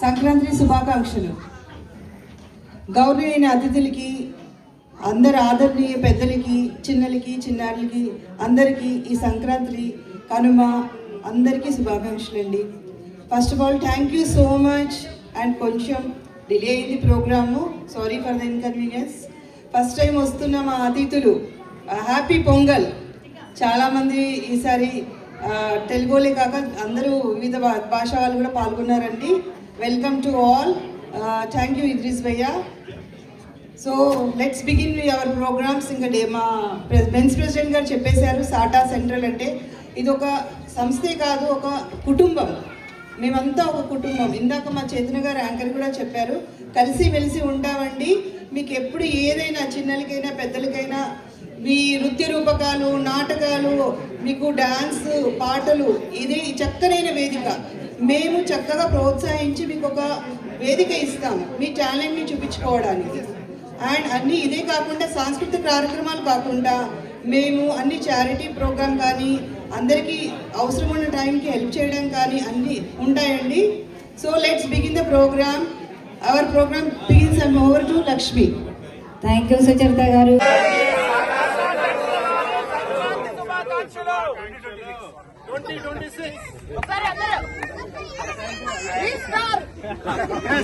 సంక్రాంతి శుభాకాంక్షలు. గౌరవనీయ అతిథులకి, అందరు ఆదరణీయ పెద్దలకి, చిన్నలకి, చిన్నారులకి అందరికీ ఈ సంక్రాంతి కనుమ అందరికీ శుభాకాంక్షలు అండి. First of all thank you so much. And కొంచెం డిలే అయింది program, sorry for the inconvenience. First time వస్తున్న మా అతిథులు హ్యాపీ పొంగల్. చాలామంది ఈసారి తెలుగులే కాక అందరూ వివిధ భాష వాళ్ళు కూడా పాల్గొన్నారండి. Welcome to all. Thank you Idris bhaiya. So let's begin with our programmes. ఇంకా మా మెన్స్ ప్రెసిడెంట్ గారు చెప్పేశారు, సాటా సెంట్రల్ అంటే ఇది ఒక సంస్థే కాదు, ఒక కుటుంబం. మేమంతా ఒక కుటుంబం. ఇందాక మా చేతన గారు యాంకర్ కూడా చెప్పారు, కలిసి మెలిసి ఉంటామండి. మీకు ఎప్పుడు ఏదైనా చిన్నలకైనా పెద్దలకైనా మీ నృత్య రూపకాలు, నాటకాలు, మీకు డాన్స్, పాటలు, ఇది చక్కనైన వేదిక. మేము చక్కగా ప్రోత్సహించి మీకు ఒక వేదిక ఇస్తాము మీ టాలెంట్ని చూపించుకోవడానికి. అండ్ అన్నీ ఇదే కాకుండా సాంస్కృతిక కార్యక్రమాలు కాకుండా మేము అన్ని చారిటీ ప్రోగ్రామ్ కానీ, అందరికీ అవసరం ఉన్న టైంకి హెల్ప్ చేయడం కానీ అన్నీ ఉంటాయండి. So let's begin the program. Our program begins. And over to Lakshmi. Thank you Sucharitha గారు.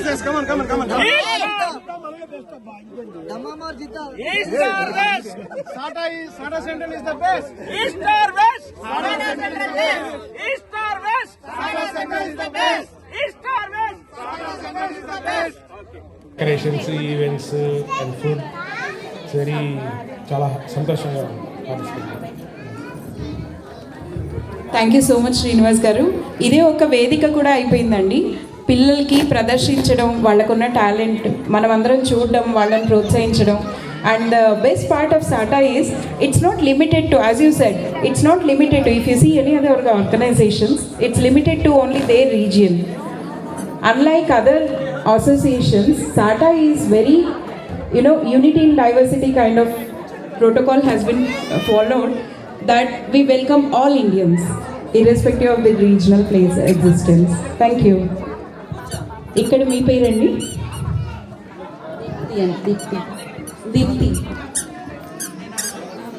Yes, come on. East or West? Sata Central is the best. East or West? Sata Central is the best. East or West? Sata Central is the best. East or West? Sata Central is the best. Decorations, events and food very చాలా సంతోషంగా participate. Thank you so much Srinivas గారు. ఇదే ఒక వేదిక కూడా అయిపోయిందండి. పిల్లలకి ప్రదర్శించడం, వాళ్ళకున్న టాలెంట్ మనమందరం చూడడం, వాళ్ళని ప్రోత్సహించడం. And the best part of SATA is it's not limited to, as you said, it's not limited to, if you see any other organizations, it's limited to only their region. Unlike other associations, SATA is very, unity in diversity kind of protocol has been followed, that we welcome all Indians, irrespective of the regional place existence. Thank you. ఇక్కడ మీ పేరండి? దీప్తి.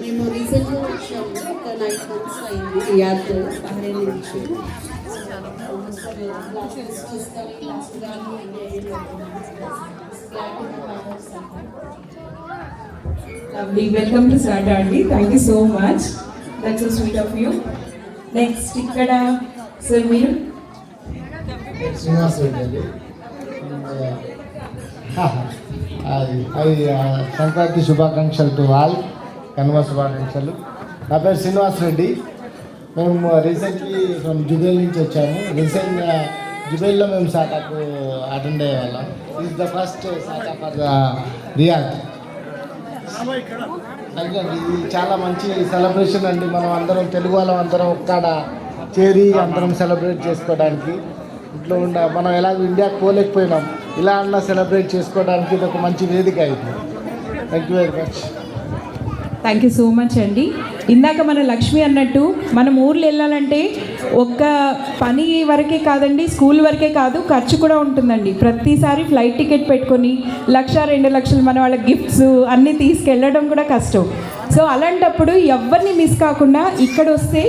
మేము రీసెంట్గా వచ్చాము, ఒక 9 months అయింది Riyadh, Bahrain నుంచి. Welcome to SATA అండి. Thank you so much. That's so sweet of you. Next ఇక్కడ సార్ మీరు? శ్రీనివాస్ రెడ్డి. అది సంక్రాంతి శుభాకాంక్షలు టు ఆల్. కనుమ శుభాకాంక్షలు. నా పేరు శ్రీనివాస్ రెడ్డి. మేము రీసెంట్లీ ఫ్రమ్ జుబేల్ నుంచి వచ్చాము. రీసెంట్గా జుబేల్లో మేము సాటాకు అటెండ్ అయ్యేవాళ్ళం. Is the first SATA for Riyadh. అందుకండి ఇది చాలా మంచి సెలబ్రేషన్ అండి. మనం అందరం తెలుగు వాళ్ళం అందరం ఒక్కడ చేరి అందరం సెలబ్రేట్ చేసుకోవడానికి. ఇంట్లో మనం ఎలాగ ఇండియాకి పోలేకపోయినాం, ఇలా అన్నా సెలబ్రేట్ చేసుకోవడానికి ఇది ఒక మంచి వేదిక అయింది. Thank you very much. Thank you so much అండి. ఇందాక మన లక్ష్మి అన్నట్టు మనం ఊర్లు వెళ్ళాలంటే ఒక్క పని వరకే కాదండి, స్కూల్ వరకే కాదు, ఖర్చు కూడా ఉంటుందండి. ప్రతిసారి ఫ్లైట్ టికెట్ పెట్టుకొని 1-2 లక్షలు మన వాళ్ళ గిఫ్ట్స్ అన్నీ తీసుకెళ్ళడం కూడా కష్టం. సో అలాంటప్పుడు ఎవరిని మిస్ కాకుండా ఇక్కడ వస్తే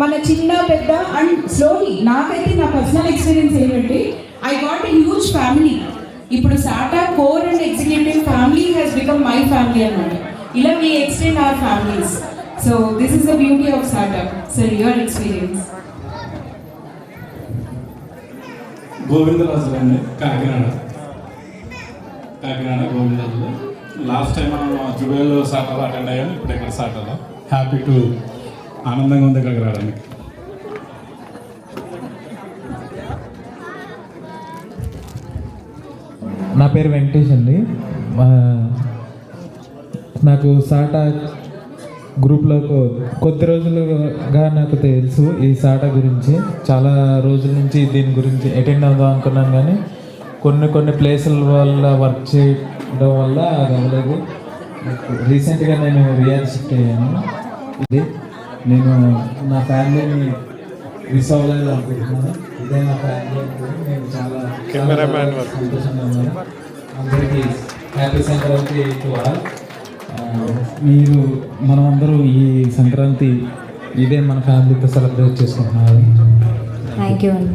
మన చిన్న పెద్ద అండ్ స్లోలీ, నాకైతే నా పర్సనల్ ఎక్స్పీరియన్స్ ఏంటంటే I got a huge family. ఇప్పుడు SATA core and executive family has become my family అన్నమాట. ఇలా we extend our families. So this is the beauty of SATA. Sir, your experience. Govindaraju అండి, Kakinada Govindaraju. Last time మనం జుబేల్లో సాటాలో attend అయ్యాము, ఇప్పుడు ఇక్కడ సాటాలో. Happy to, ఆనందంగా ఉంది ఇక్కడికి రావడానికి. నా పేరు వెంకటేష్ అండి. నాకు సాటా గ్రూప్లో కొద్ది రోజులుగా నాకు తెలుసు ఈ సాటా గురించి. చాలా రోజుల నుంచి దీని గురించి అటెండ్ అవుదాం అనుకున్నాను, కానీ కొన్ని ప్లేసుల వల్ల వర్క్ చేయడం వల్ల అది అవ్వలేదు. రీసెంట్గా నేను రియాద్ షిఫ్ట్ అయ్యాను. ఇది నేను నా ఫ్యామిలీని మిస్ అవ్వలేదు అనుకుంటున్నాను. ఇదే నా ఫ్యామిలీ. నేను చాలా కెమెరామ్యాన్ వర్క్. సంతోషంగా ఉన్నాను. అందరికీ హ్యాపీ సంక్రాంతి టు ఆల్. మీరు మనమందరూ ఈ సంక్రాంతి ఇదే మన ఫ్యామిలీతో సెలబ్రేట్ చేసుకుంటున్నారు. థ్యాంక్ యూ అండి.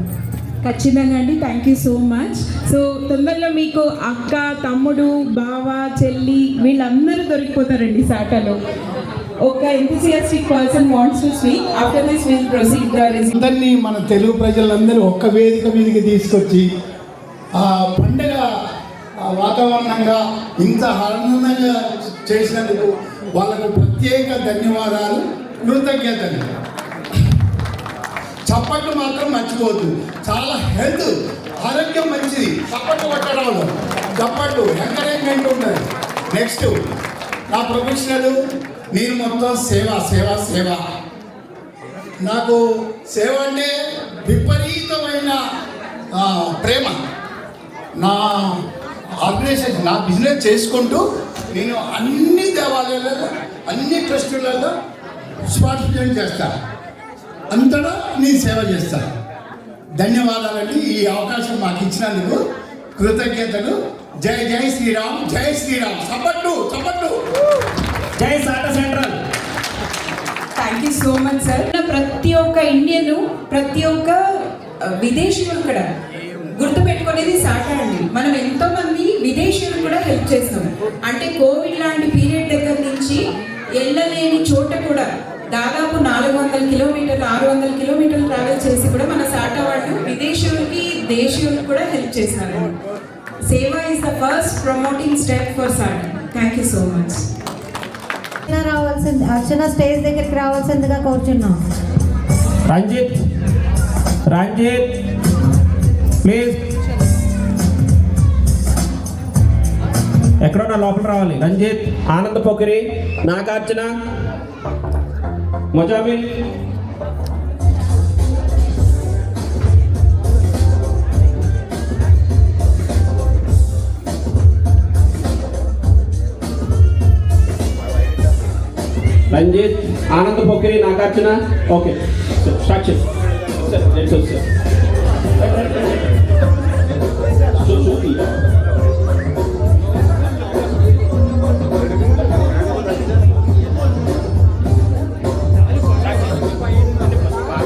ఖచ్చితంగా అండి, thank you so much. So తొందరలో మీకు అక్క, తమ్ముడు, బావ, చెల్లి వీళ్ళందరూ దొరికిపోతారండి సాటాలో. ఒక enthusiastic person wants to speak. After this will proceed the అందరినీ మన తెలుగు ప్రజలందరూ ఒక్క వేదిక మీదకి తీసుకొచ్చి ఆ పండగ వాతావరణంగా ఇంత ఆనందంగా చేసినందుకు వాళ్ళకు ప్రత్యేక ధన్యవాదాలు, కృతజ్ఞతలు. చప్పట్లు మాత్రం మర్చిపోవద్దు. చాలా హెల్త్, ఆరోగ్యం మంచిది. చప్పట్లు కొట్టడంలో చప్పట్లు ఎంకరేజ్మెంట్ ఉంటుంది. నెక్స్ట్ నా ప్రొఫెషనల్, నేను మొత్తం సేవ సేవ సేవ. నాకు సేవ అంటే విపరీతమైన ప్రేమ. నా ఆర్గనైజేషన్, నా బిజినెస్ చేసుకుంటూ నేను అన్ని దేవాలయాలలో, అన్ని ట్రస్టులలో పార్టిసిపేట్ చేస్తాను. అంతటా నేను సేవ చేస్తాను. ధన్యవాదాలండి. ఈ అవకాశం మాకు ఇచ్చినందుకు కృతజ్ఞతలు. జై జై శ్రీరామ్, జై శ్రీరామ్. చప్పట్లు చప్పట్లు. జై SATA central. Thank you so much sir. ప్రతి ఒక్క ఇండియన్, ప్రతి ఒక్క విదేశీయులు కూడా గుర్తుపెట్టుకునేది సాటా అండి. మనం ఎంతో మంది విదేశీయులు కూడా హెల్ప్ చేస్తాం. అంటే కోవిడ్ లాంటి పీరియడ్ దగ్గర నుంచి వెళ్ళలేని చోట కూడా దాదాపు 400 కిలోమీటర్లు, 600 కిలోమీటర్లు ట్రావెల్ చేసి కూడా మన సాటా వాళ్ళు విదేశీయులకి, దేశీయులకు కూడా హెల్ప్ చేస్తున్నారు. సేవ is the first promoting step for SATA. Thank you so much. Archana stage దగ్గరికి రావాల్సిందిగా కోరుచున్నాం. రంజిత్ ప్లీజ్ ఎక్కడున్నా లోపల రావాలి. రంజిత్, ఆనంద్ పొకిరి, నాగార్జున, మొజామిల్. రంజిత్, ఆనంద్ పొకిరి, నాగార్జున. ఓకే, స్టార్ట్ చేసి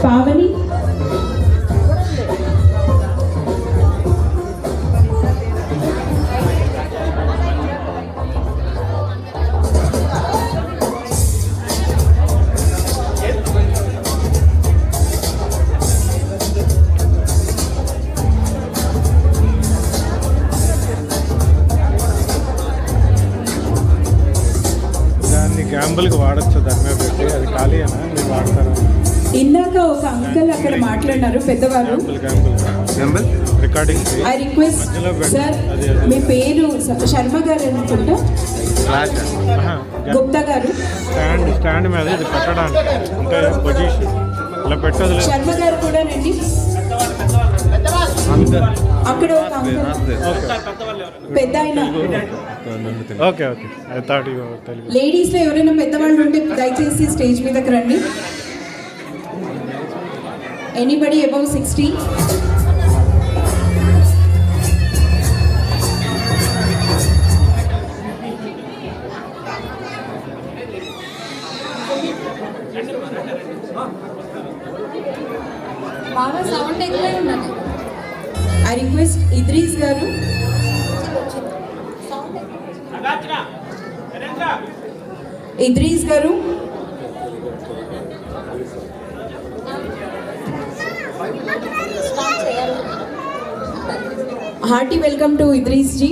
పావని, దాన్ని గ్యాంబుల్కి వాడచ్చు, దాని మీద పెట్టి. అది ఖాళీ అయినా మీరు వాడతారా? ఇందాక ఒక అంకల్ అక్కడ మాట్లాడినారు, పెద్దవారు. గ్యాంబుల్ రికార్డింగ్. ఐ రిక్వెస్ట్ సార్, మీ పేరు శర్మ గారు అనుకుంటా, గుప్తా గారు. స్టాండ్ మీద ఇది పెట్టడానికి అంటే పొజిషన్ ఇలా పెట్టదు. శర్మ గారు కూడా రండి. అక్కడ ఒక అంకల్, పెద్ద ఆయన. Okay okay, I thought you Telugu. Ladies లో ఎవరైనా పెద్దవాళ్ళు ఉంటే దయచేసి స్టేజ్ మీదకి రండి. Anybody above 60? బాగా సౌండ్ ఎక్కువే ఉన్నది. ఐ రిక్వెస్ట్ ఇద్రీస్ గారు. ఇద్రీస్ గారు, hearty welcome to Idris ji.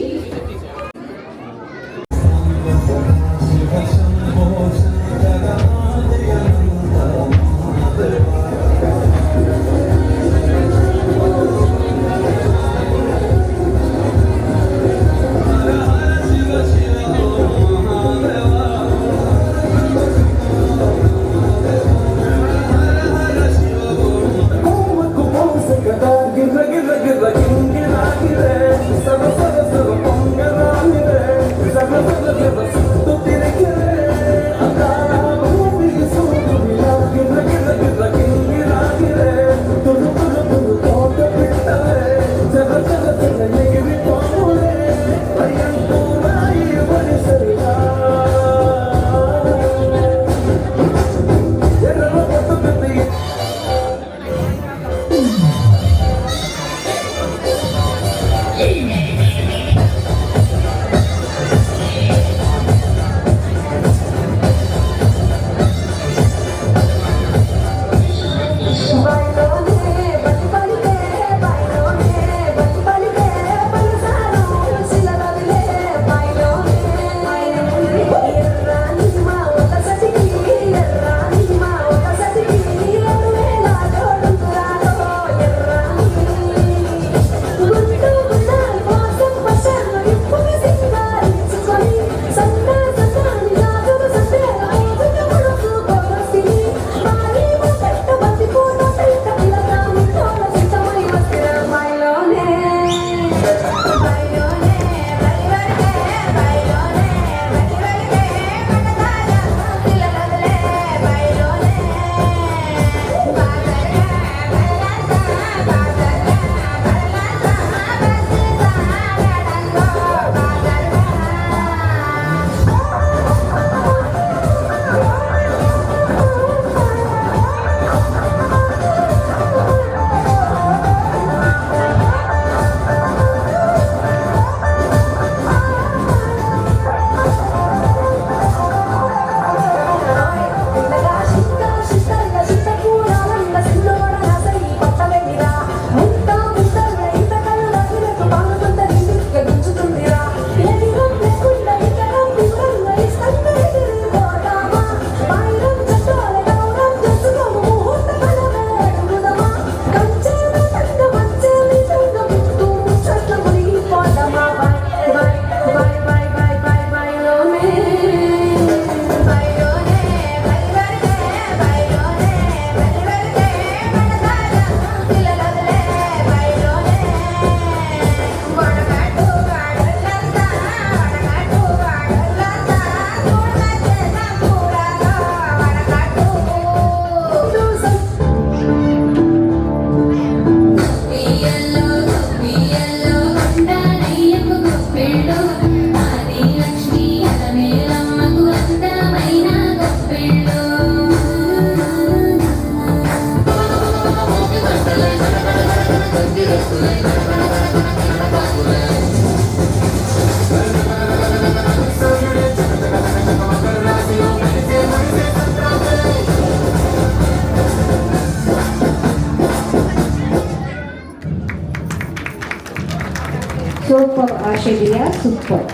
గిర్ర గిర్ర గిర్ర గిర్ర గిర్ర గిర్ర గిర్ర సూపర్ ఆశీర్య సూపర్.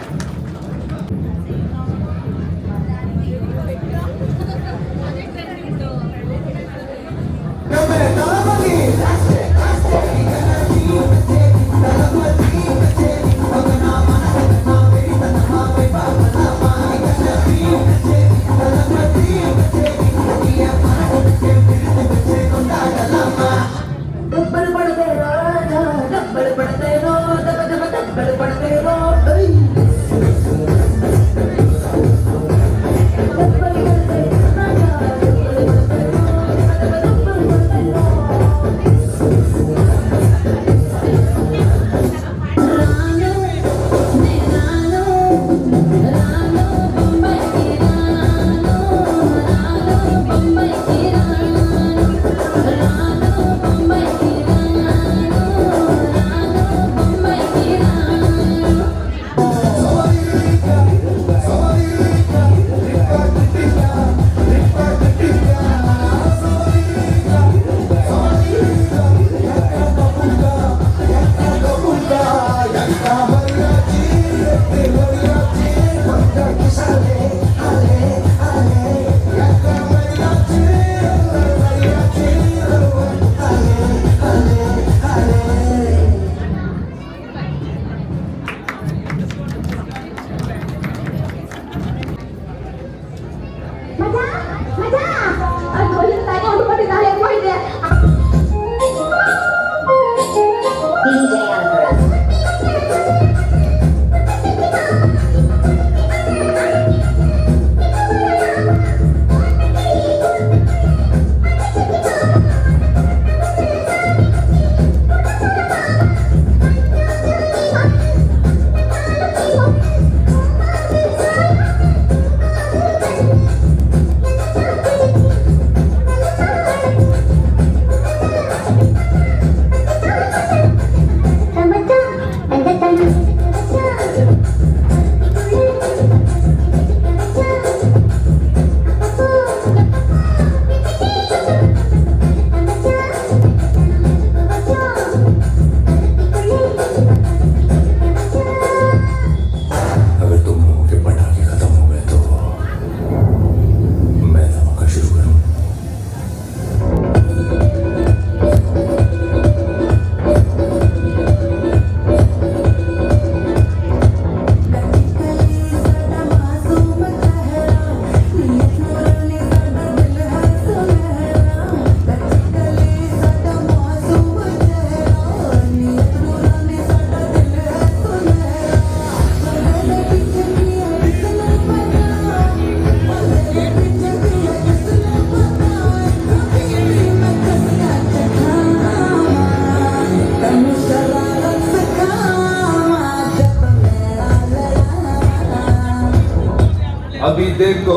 अभी देखो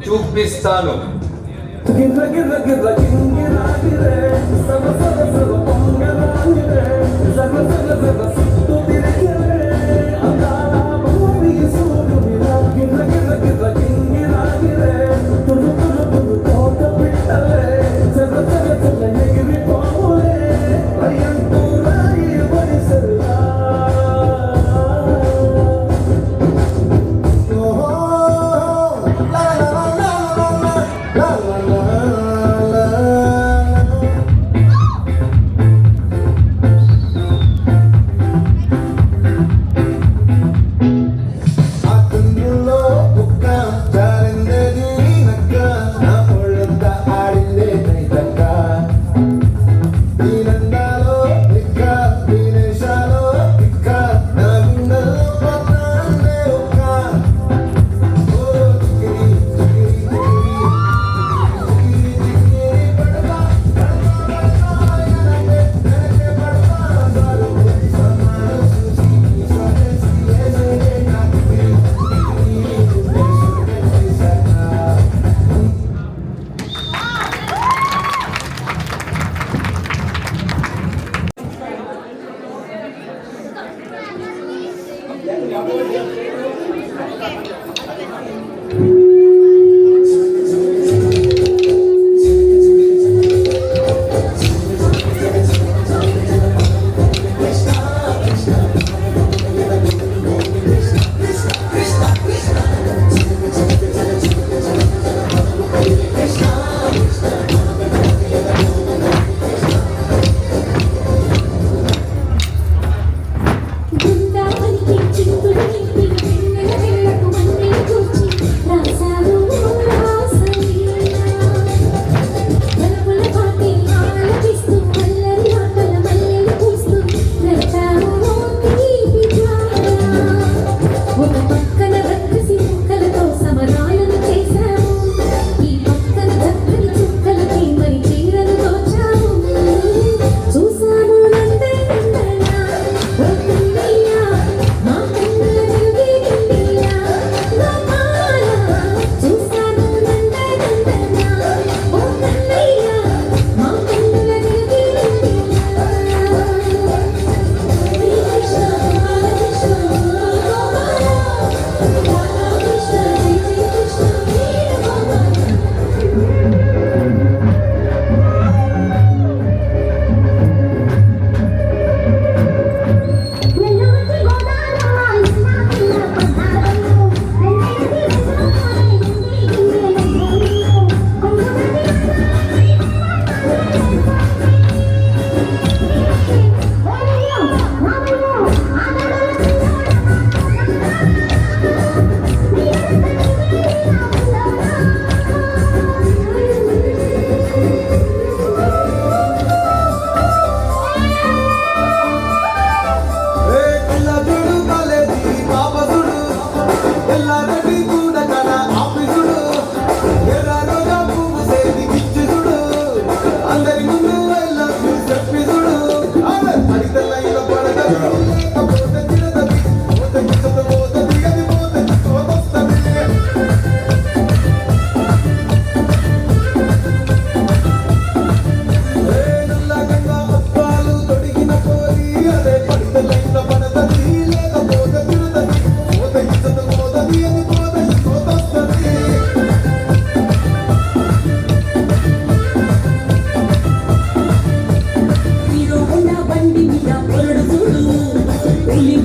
చూపిస్తాను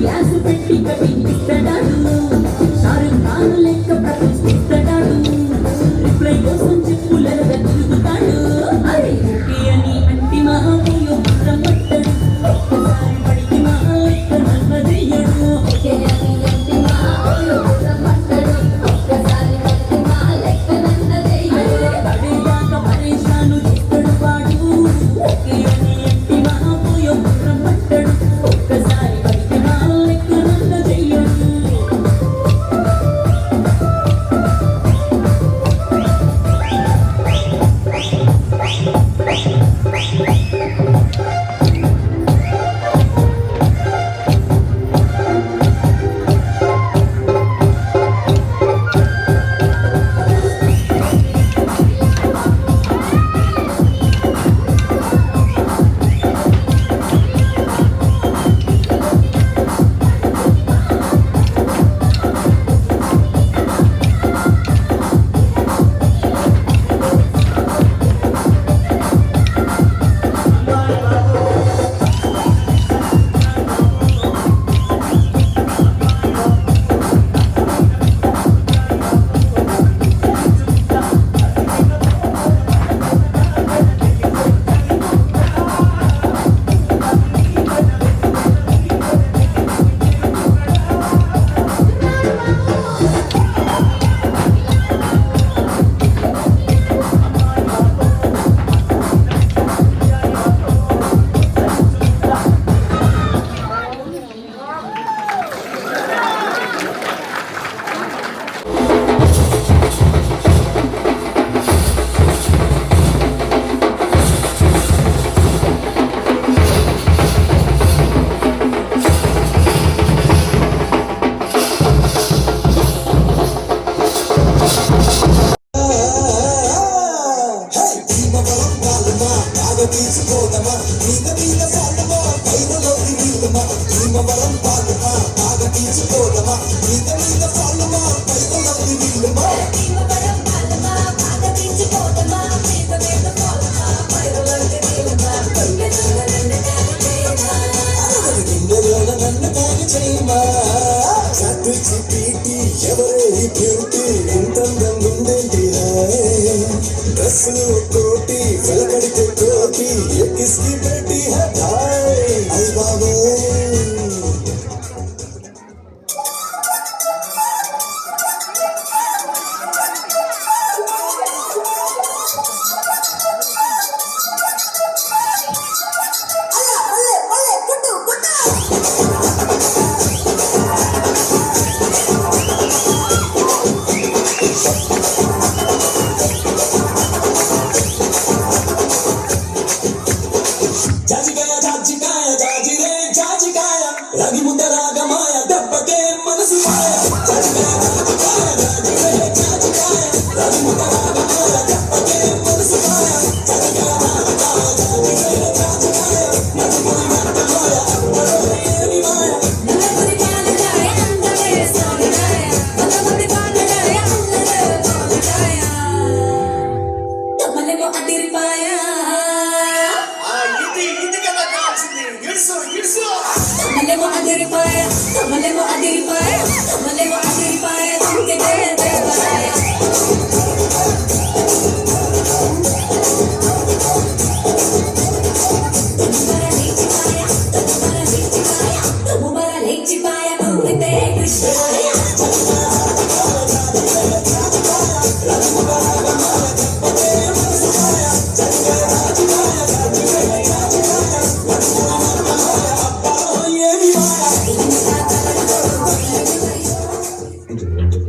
గ్యాస్ పెట్టి కట్టిస్తాడు షారుఖ్ ఖాన్ లెక్క ప్రతిష్ఠిస్తాడు రిప్లై కోసం చెప్పులను తిరుగుతాడు అరే అని అంటి మహామూయో పట్టడు ఒక్కసారి పడికి మహా లెక్క నమ్మదయ్యడు పడేదాకా పరేషాను చేస్తాడు వాడు ఒకే అని అంటి మహామూయో పట్టడు ఒక్కసారి పడికి మహా లెక్క నమ్మదయ్యడు కోటి వెలకడితే కోటి కిస్కి బేటీ హై అయ్య బాబు రాగి ముద్ద రాగమాయ దెబ్బకే మనసు మాయ రాగి ముద్ద రాగమాయ దెబ్బకే మనసు మాయ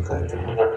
కార్యక్రమంలో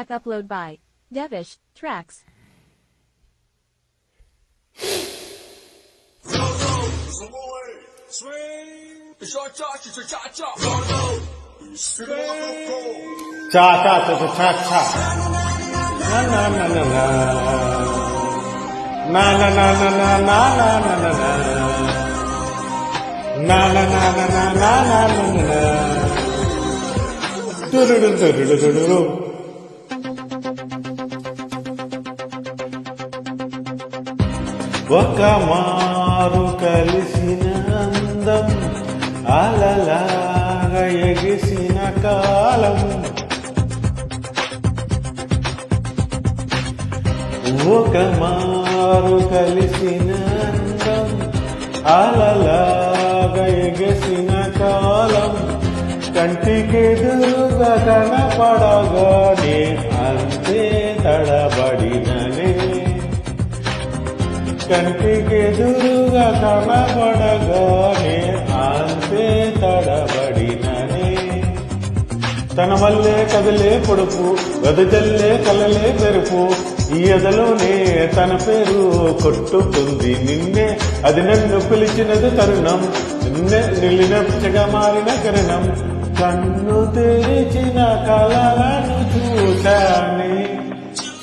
Track upload by Devish Tracks. Cha cha cha cha cha. Na na na na na. Na na na na na na na na na na. Na na na na na na na na na. Du du du du du du du du. ఒక మారు కలిసిన అందం అలలాగా ఎగిసిన కాలం ఒక మారు కలిసిన అందం అలలాగా ఎగిసిన కాలం కంటికెదురుగా కనపడగానే అంతే తడబడిననే కంటికెదురుగా కనబడగానే అంతే తడబడిననే తన వల్లే కదిలే పొడుపు గదజల్లే కలలే పెరుపు ఈ ఎదలోనే తన పేరు కొట్టుకుంది నిన్నే అది నన్ను పిలిచినది తరుణం నిన్నే నిలినచ్చగా మారిన కిరణం కన్ను తెరిచిన కలలను చూశానే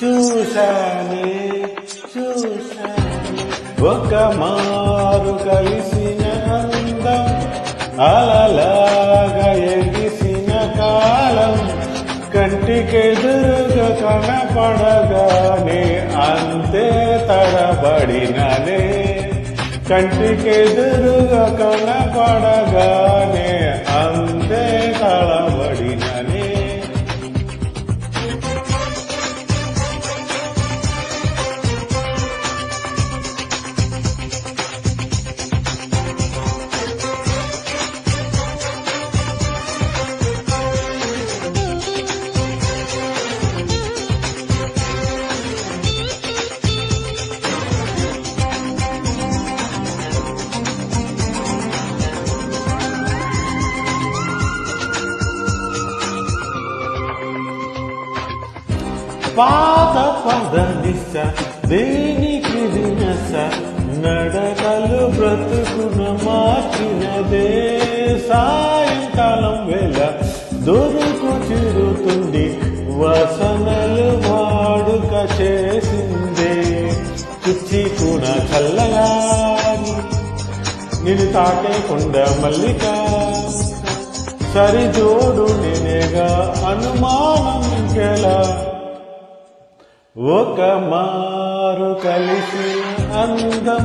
చూశానే చూశానే ఒక మారు కలిసిన అందం అలలాగా ఎగిసిన కాలం కంటికెదురుగా కనపడగానే అంతే తడబడిననే కంటికెదురుగా కనపడగానే అంతే తడబడిననే పాద పద నిశ దేనికి దినస నడకలు బ్రతుకున మార్చినదే సాయంకాలం వేళ దొరుకు చిరుతుండి వసనలు వాడుక చేసిందే కుచ్చి కూడా చల్లగా నిన్ను తాకేకుండా మల్లిక సరిజోడు నేనేగా అనుమానం ఇంకెలా ఒక మారు కలిసి అందం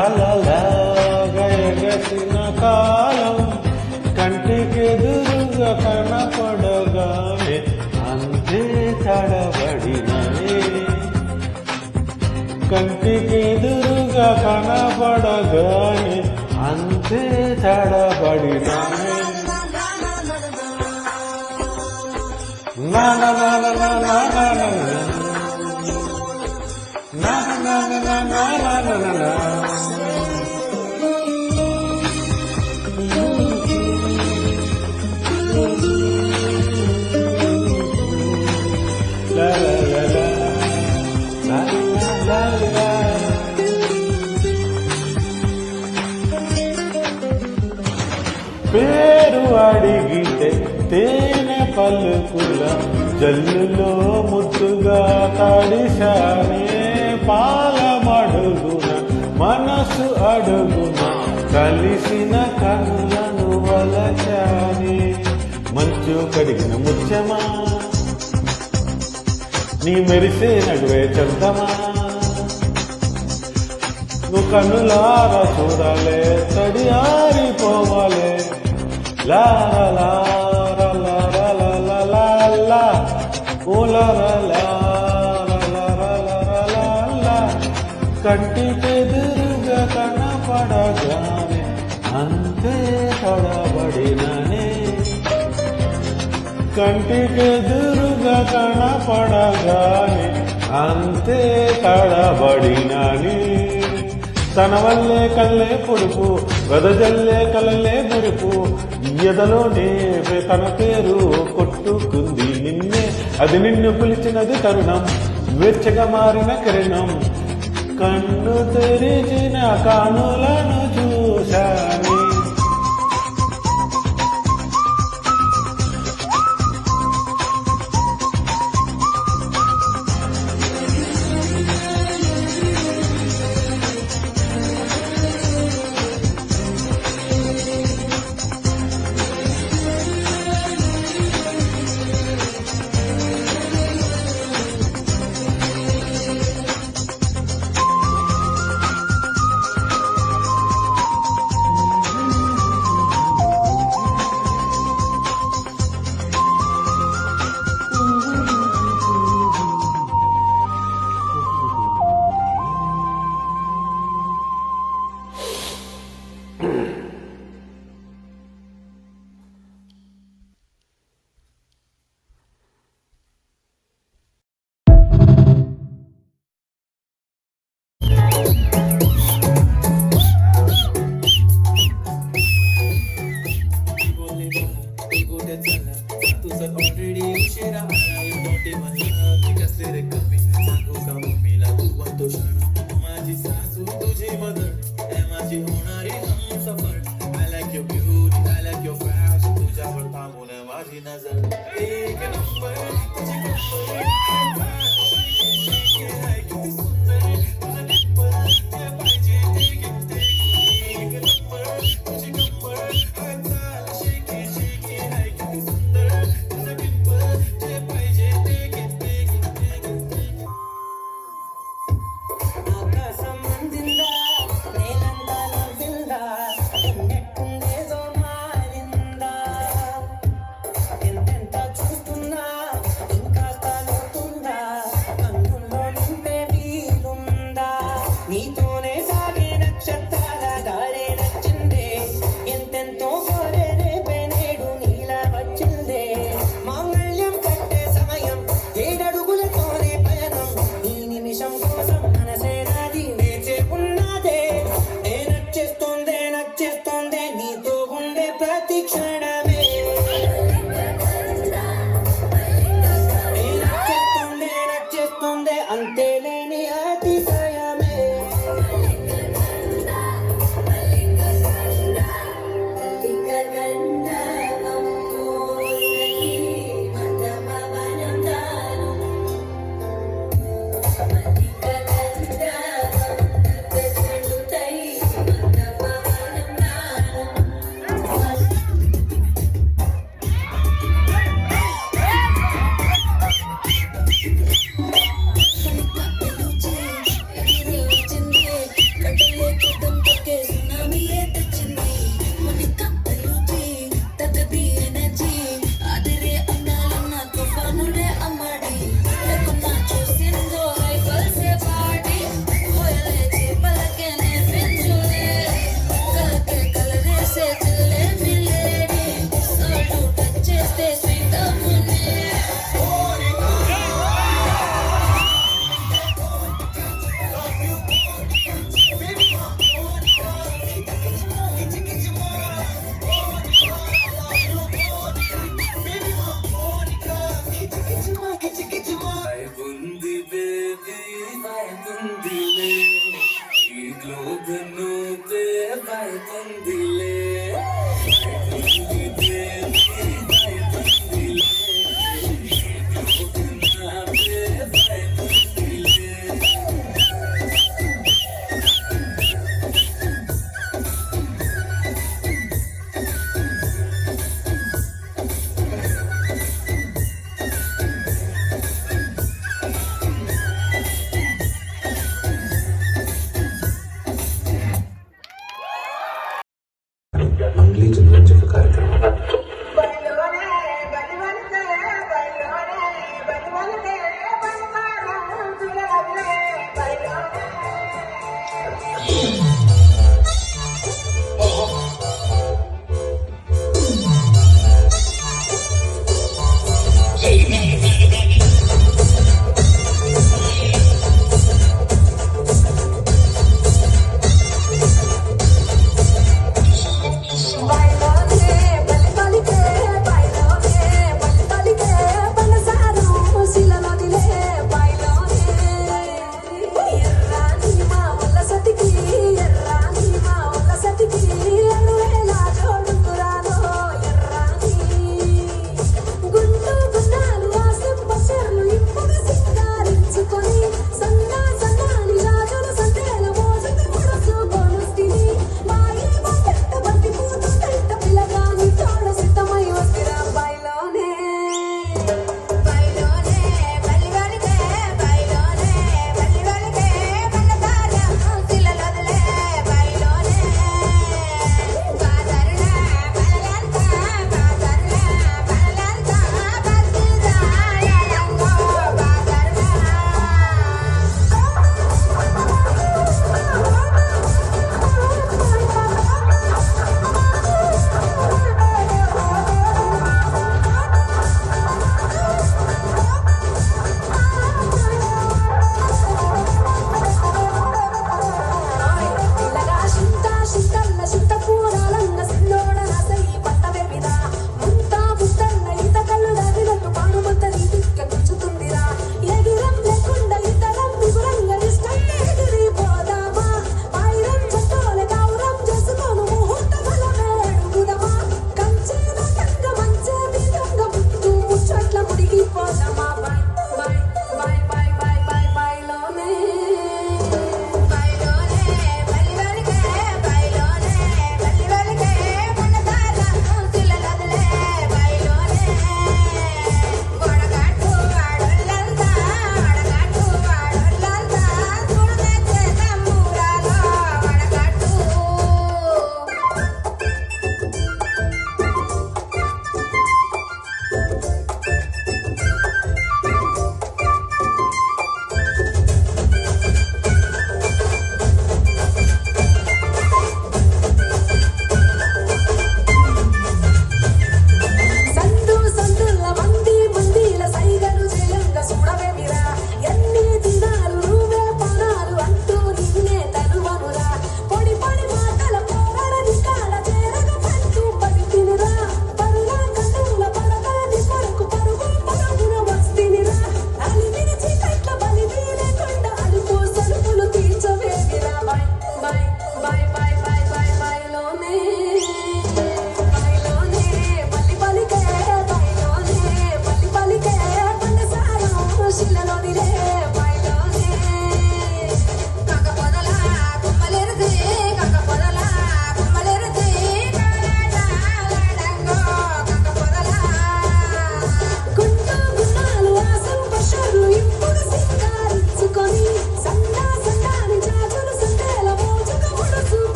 అలలాగా ఎగసిన కాలం కంటికెదురుగా కనపడగానే అంతే తడబడిననే కంటికెదురుగా కనపడగానే అంతే తడబడిననే na na na na na na na na na na na na na na na na la la la la la la la పేరు అడిగితే తేనె పలుకుల జల్లులో ముద్దుగా తడిశానే పాలమడుగున మనసు అడుగున కలిసిన కళ్ళను వలచానే మంచు కడిగిన ముత్యమా నీ మెరిసే నడువే చందమా నువ్వు కన్నులారా చూడాలే తడి ఆరిపోవాలే లా లా లా లా లా లా లా లా ఓ లా లా లా లా లా లా లా కంటికెదురుగా కనపడగానే అంతే తడబడిననే కంటికెదురుగా కనపడగానే అంతే తడబడిననే తన వల్లే కల్లే పొడుపు వెదజల్లే కలలే మురుపు ఎదలోనే తన పేరు కొట్టుకుంది నిన్నే అది నిన్ను పిలిచినది తరుణం వెచ్చగా మారిన కిరణం కన్ను తెరిచిన కానులను చూశాను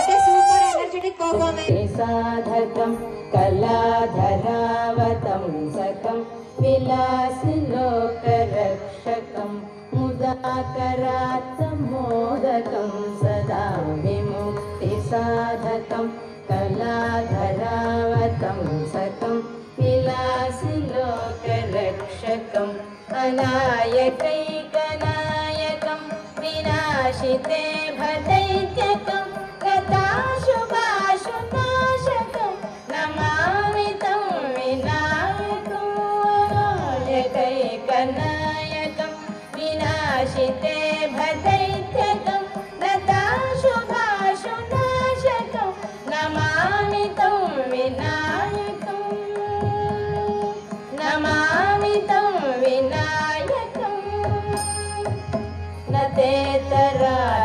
Okay, super energetic performance. సాధకం కళాధరావతం సకం విలాసిలోకరక్షకం ముదాకరాత్మోదకం సదా విముక్తి సాధకం కళాధరావతం సకం విలాసిలోకరక్షకం అనాయకైకనాయకం వినాశితే భదైత్యకం గతాశుభాశునాశకం నమామి తం వినాయకం అనాయకైకనాయకం వినాశితే భదైత్యకం గతాశుభాశునాశకం నమామి తం వినాయకం నమామి తం వినాయకం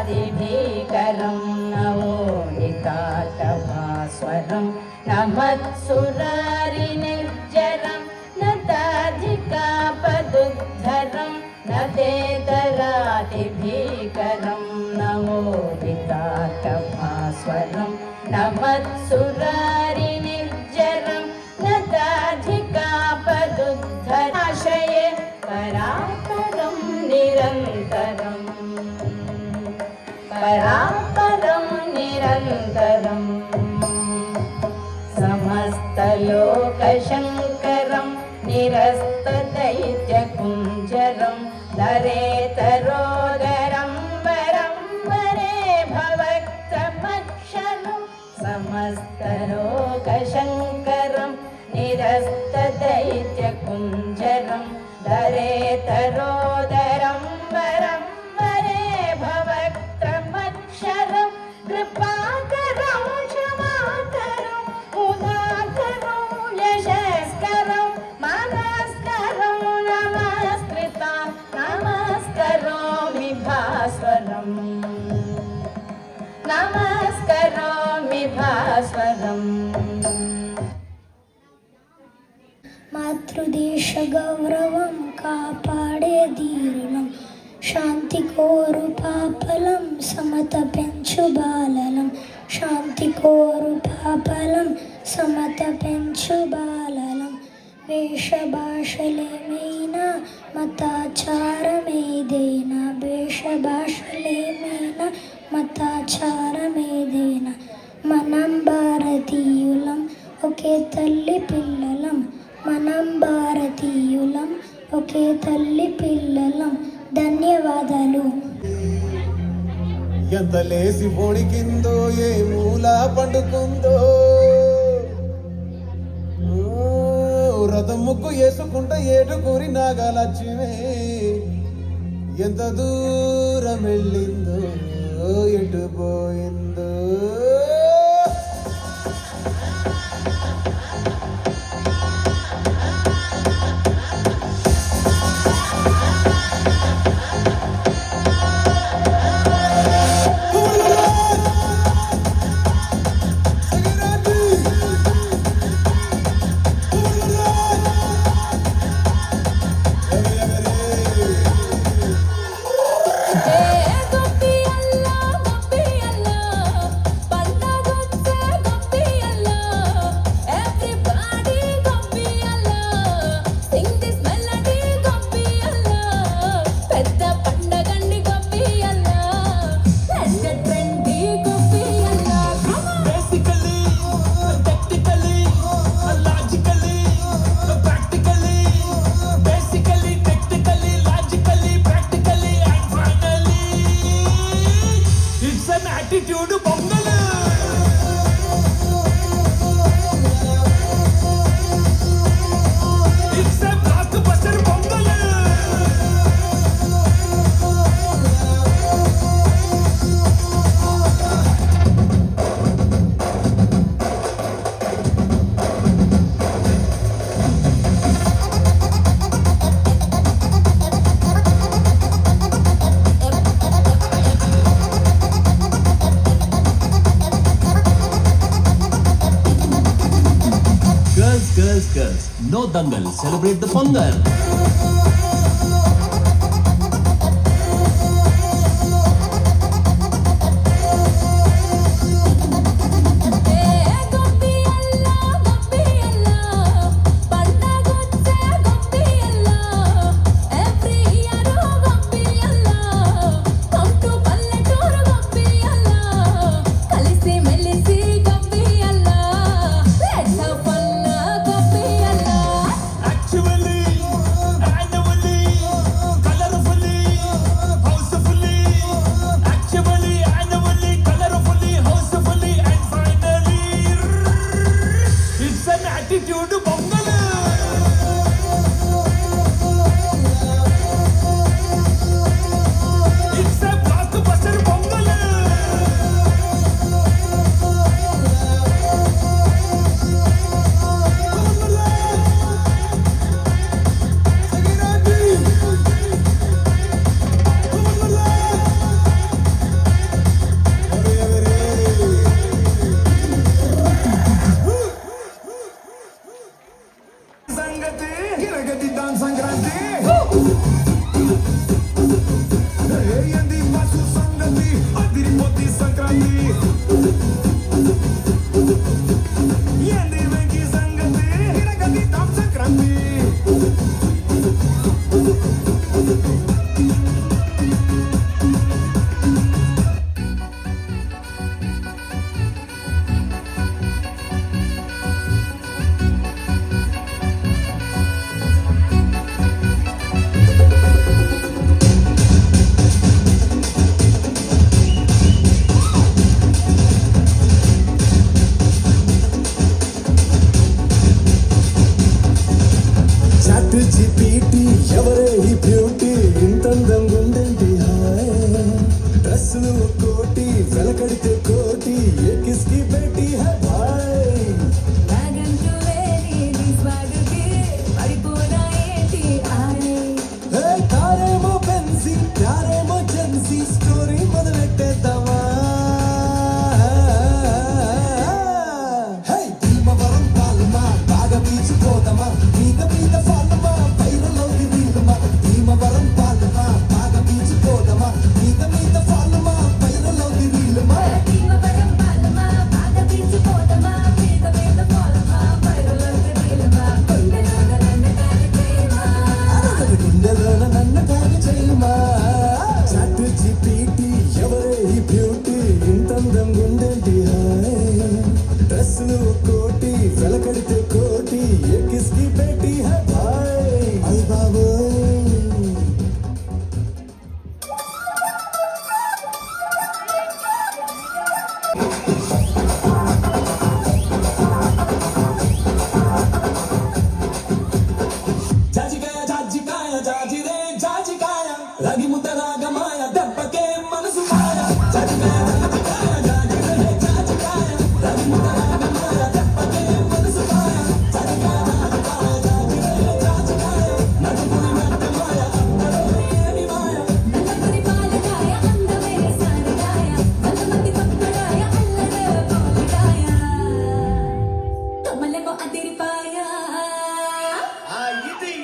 నతేతరాదిభీకరం నవోనికాటభాస్వరం నమత్సురారినిర్జరం నతాధికాపదుద్ధరం నతేతరాదిభీకరం నవోనికాటభాస్వరం నమత్సురారినిర్జరం నతాధికాపదుద్ధరాశయే పరాపరం నిరంతరం పరాపరం నిరంతరం సమస్తలోకశంకరం నిరస్తదైత్యకుంజరం ధరేతరోదరం వరం వరే భవక్తమక్షరం సమస్తలోకశంకరం నిరస్తదైత్యకుంజరం ధరేతరోదరం వరం వరే భవక్తమక్షరం కృపాకరం క్షమాకరం ఉదాకరం యశస్కరం మనస్కరం నమస్కృతం నమస్కరోమి భాస్వరం నమస్కరోమి భాస్వరం మాతృదేశ గౌరవం కాపాడే ధీరులం శాంతి కోరు పాపలం సమత పెంచు బాలలం శాంతి కోరు పాపలం సమత పెంచు బాలలం వేష భాషలేమైనా మతాచారమేదైనా వేష భాషలేమైనా మతాచారమేదైనా మనం భారతీయులం ఒకే తల్లి పిల్లలం మనం భారతీయులం ఒకే తల్లి పిల్లలం ధన్యవాదాలు. ఎంత లేసి పొడికిందో ఏ మూల పండుకుందో రథం ముగ్గు వేసుకుంటా ఏటుకూరి నాగలక్ష్మి ఎంత దూరం వెళ్ళిందో ఎటు పోయిందో No dangal, celebrate the Pongal. డ్రెస్సులు కోటి వెలకడితే కోటి ఏ కిస్కి బేటీ హై భాయ్ అయ్ బాబోయ్ జాజికాయ జాజికాయ జాజిరే జాజికాయ రాగి ముద్ద రాగమాయ దెబ్బకే మనసు మాయ జాజికాయ జాజికాయ జాజిరే జాజికాయ రాగి ముద్ద రాగమాయ దెబ్బకే మనసు మాయ జాజికాయ జాజికాయ జాజిరే జాజికాయ నడుముని మెట్ట మాయ ఏమి మాయ నల్లపురి పాలకాయ అందమైన సారికాయ వందమంది పక్కడాయ అల్లడే పోలికాయ కమలెమో అదిరిపాయ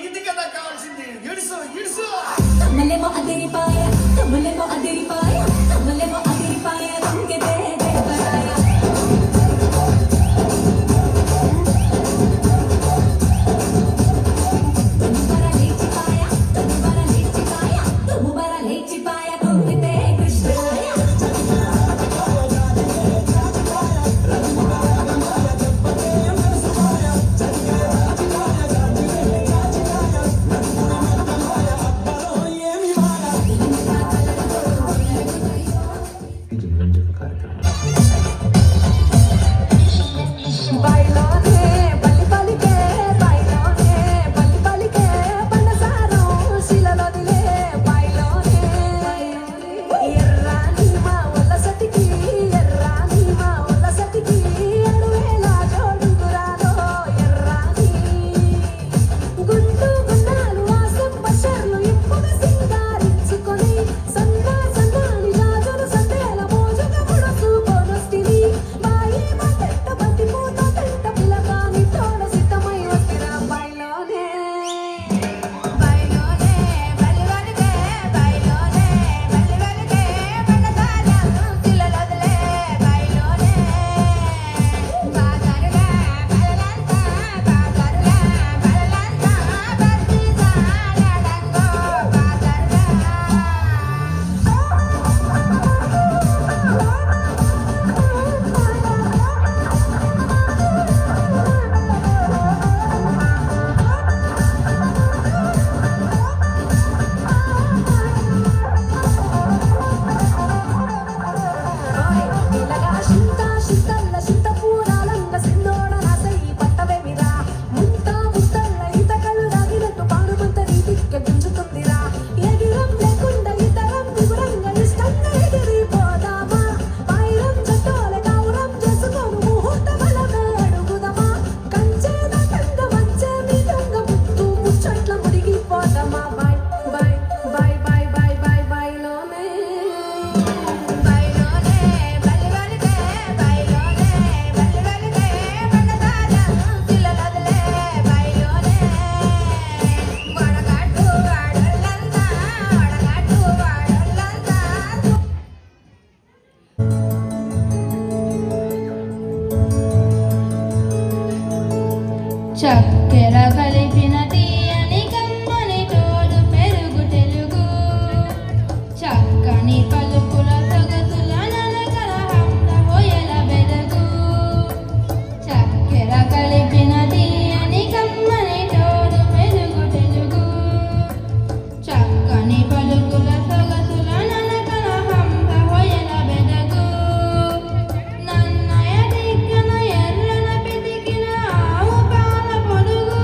ఇది కదా కావాల్సింది ఇడుసు ఇడుసు కమలెమో అదిరిపాయ కమలెమో అదిరిపాయ కమలెమో అదిరిపాయ రంగదే దేవరాయ తుముబర లేచిపాయ తుముబర లేచిపాయ తుముబర లేచిపాయ కుంగితే కృష్ణాయ బైలోనే బలి బలికే బైలోనే బలి బలికే బనసారం శిలలోదిలే బైలోనే ఎర్రాని మా ఉల్లసతికి ఎర్రాని మా ఉల్లసతికి అడువేల జోడుగురాలో ఎర్రాని గుండు గుండాలు వాసం బషర్లు ఇప్పుగా సింగారించుకొని సన్నా సన్నాని జాజులు సందేల మోజుగా ముడసు కొనొస్తిని బాయి మా తెట్ట బతి పూత తెట్ట పిల్లగాని తోడ సిద్ధమై వస్తిరా బైలోనే బైలోనే బలి బలికే బైలోనే బలి బలికే బనసారం శిలలోదిలే బైలోనే బాదరులా బలలంతా బాదరులా బలలంతా బర్తి సారడంగో ఇలాగా చింత చింతల్ల చింత పూరాలంగ సిందోడ నాసై పట్టవేమిరా ముంత ముత్తల్ల ఈతకళ్ళు రాగినట్టు పాడుమంత నీటిక్క గుంజుతుందిరా ఎగిరం లేకుండా ఇతరం వివరంగా ఇష్టంగా ఎగిరిపోదామా పైరం జట్టోల గౌరం చేసుకోను ముహూర్త బలమే అడుగుదమా కంచే దాటంగ మంచే మీదంగ ముత్తు ముచ్చట్ల మురిగిపోదామా బాయ్ బాయ్ బాయ్ బాయ్ బాయ్ బాయ్ బైలోనే బైలోనే బలి బలికే బైలోనే బలి బలికే బనసారం శిలలోదిలే బైలోనే వడగట్టు వాడొల్లంతా వడగట్టు వాడొల్లంతా చక్కెర కలిపిన తీయని కమ్మని తోడు పెరుగు తెలుగు చక్కని పలుకుల సొగసుల నలకల హంస హొయల బెదగు చక్కెర కలిపిన తీయని కమ్మని తోడు పెరుగు తెలుగు చక్కని పలుకుల సొగసుల నలకల హంస హొయల బెదగు నన్నయ దిక్కన ఎర్రన పితికిన ఆవు పాల పొడుగు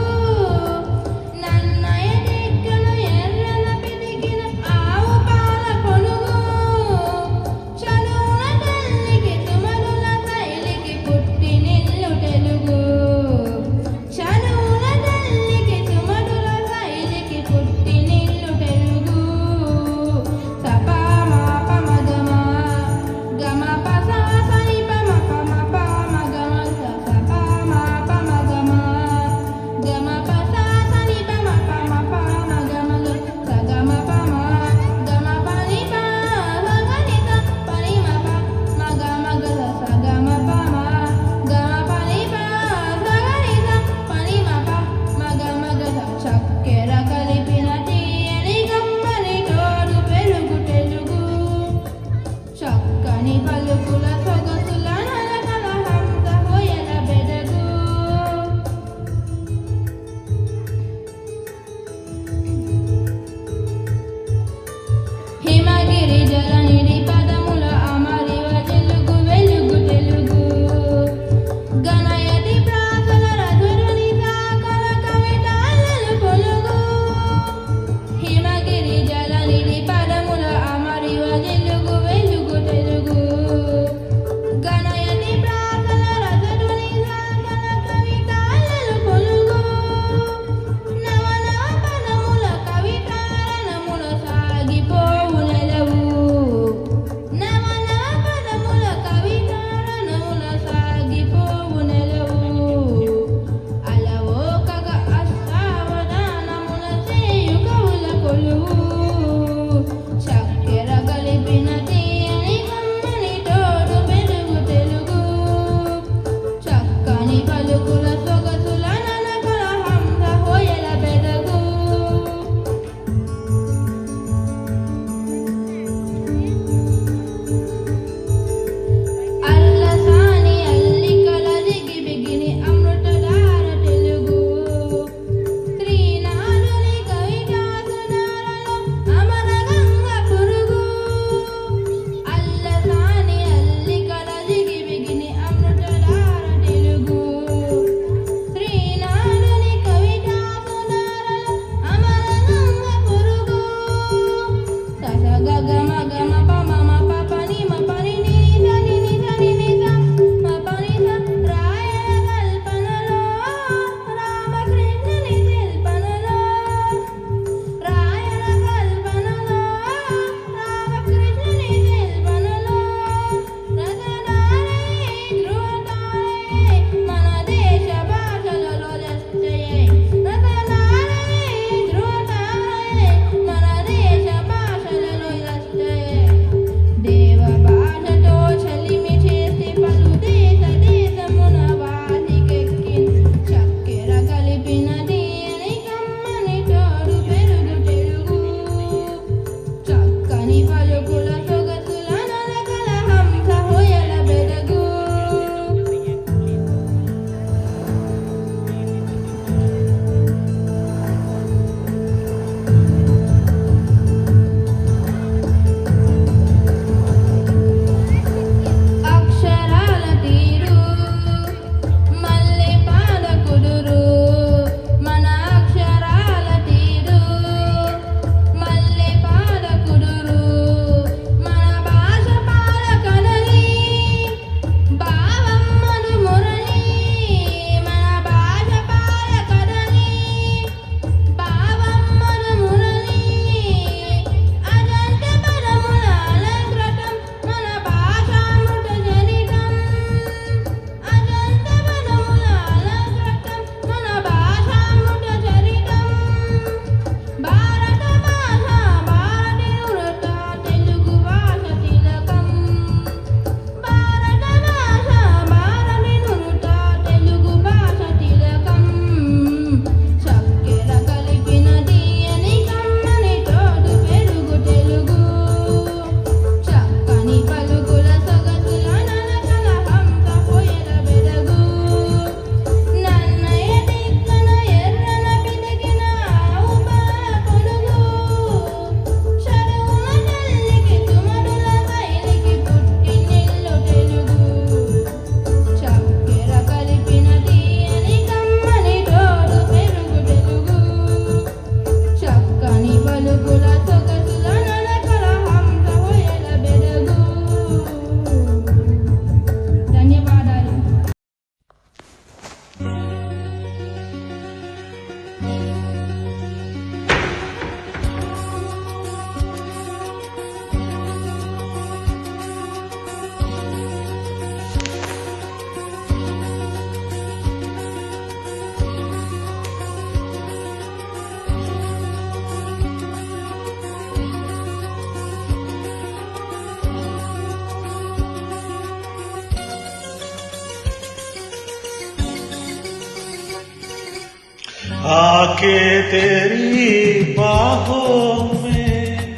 आके तेरी बाहों में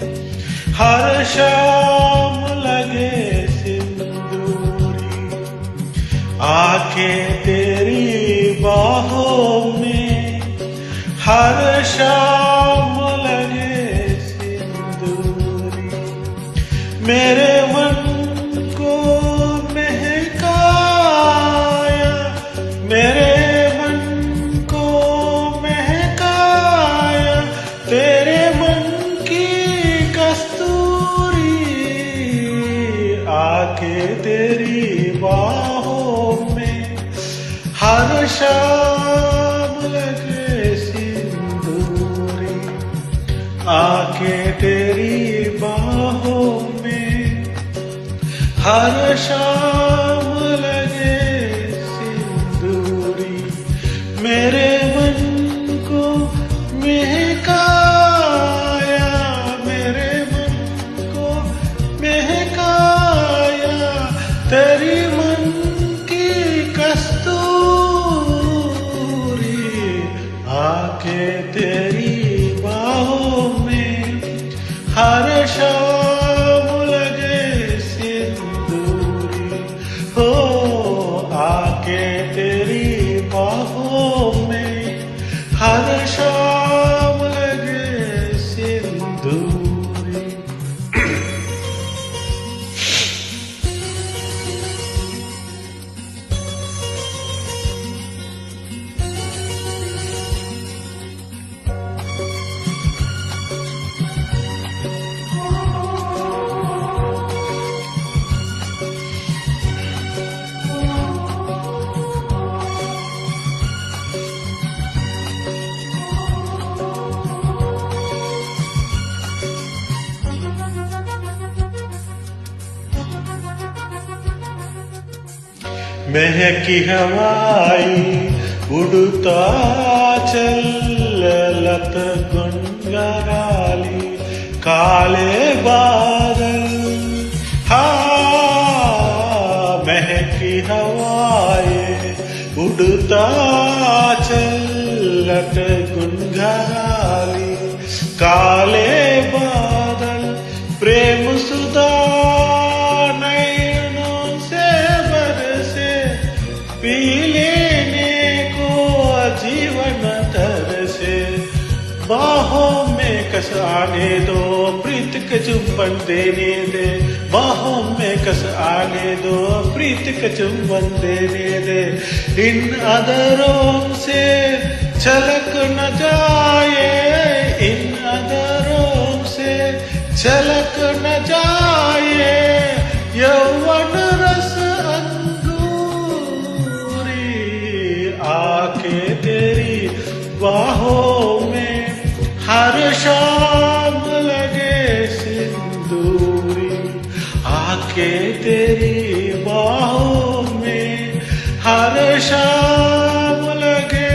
हर शाम लगे सिंदूरी, आके तेरी बाहों में हर शाम लगे सिंदूरी, मेरे मन को महकाया, मेरे मन को महकाया तेरे मन की कस्तूरी, आके तेरी बाहों में हर शाम लगे सिंदूरी, आके तेरी बाहों में हर शाम लगे सिंदूरी, मेरे मन को महकाया, मेरे मन को महकाया तेरी मन की कस्तूरी, आके तेरी बाहों में हर शाम लगे सिंदूरी, हो आके तेरी बाहों में हर शाम लगे सिंदूरी। महकी हवाई उड़ता चल लत गुनगुनाली काले बादल, हाँ महकी हवाई उड़ता चल लत गुनगुनाली काले बादल, प्रेम सुधा पी लेने को जीवन तरसे, बाहों में कस आने दो प्रीत के चुंबन देने दे, बाहों में कस आने दो प्रीत के चुंबन देने दे, इन अधरों से छलक न जाए, इन अधरों से छलक न जाए यौवन रस आके तेरी बाहों में हर शाम लगे सिंदूरी, आके तेरी बाहों में हर शाम लगे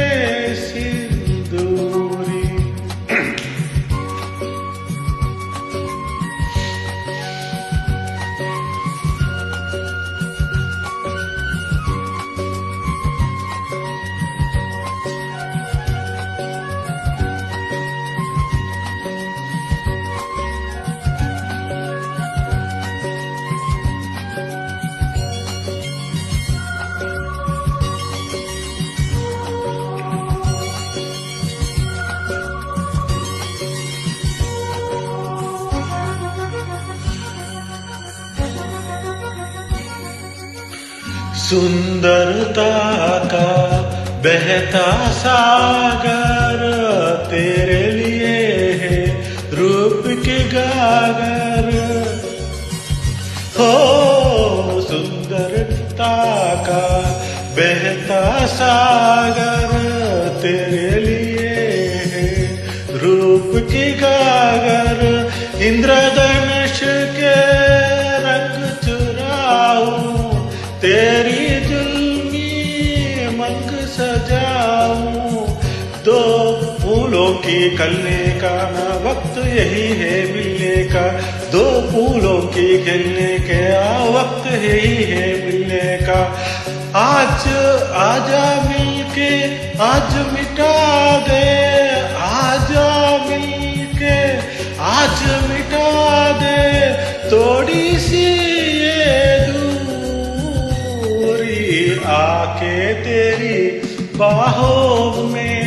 सिंदूरी। सुंदरता का बहता सागर तेरे लिए है रूप के गागर, हो सुंदरता का बहता सागर तेरे लिए है रूप के गागर, इंद्रधनुष के रंग चुराऊं तेरी जुल्मी मंग सजाऊं, दो फूलों की खिलने का ना वक्त यही है मिलने का, दो फूलों की खिलने का वक्त यही है मिलने का, आज आजा मिल मिलके आज मिटा दे, आजा मिलके आज मिटा दे थोड़ी सी ये दूरी, आके तेरी बाहों में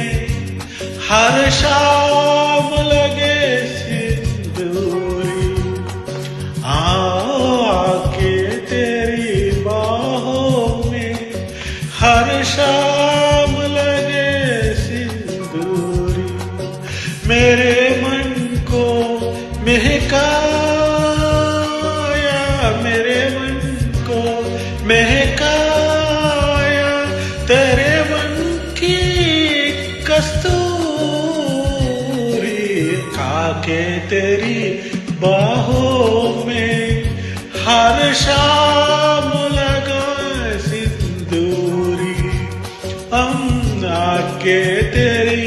हर शाम लगे सिंदूरी, आके तेरी बाहों में हर शाम लगे सिंदूरी, मेरे मन को महकाया, मेरे मन को महकाया तेरे मन की कस्तूरी, खाके तेरी बाहों में हर शाम लगा सिंदूरी, आके तेरी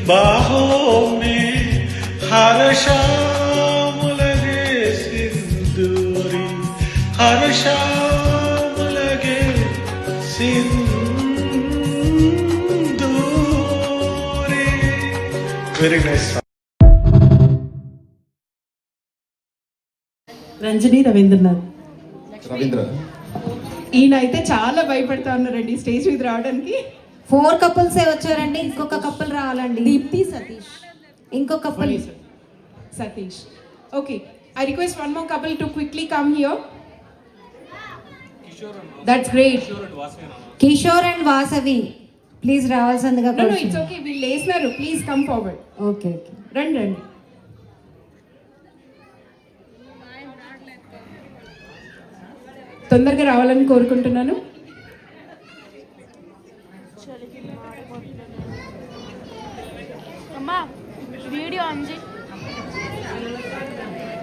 बाहों में हर शाम लगे सिंदूरी, हर शाम लगे सिंदूरी. Very nice. రంజని రవీంద్రనాథ్. రవీంద్ర ఈయన అయితే చాలా భయపడతా ఉన్నారండి స్టేజ్ మీద రావడానికి. 4 కపుల్సే వచ్చారండి, ఇంకొక కపుల్ రావాలండి. దీప్తి సతీష్. ఇంకో couple Satish. Okay, I request one more couple to quickly come here. That's great. Kishore and Vasavi please రావాల్సిందిగా. నో ఇట్స్ ఓకే, వీళ్ళు లేసినారు, please come forward. Okay okay, రండి రండి. తొందరగా రావాలని కోరుకుంటున్నాను.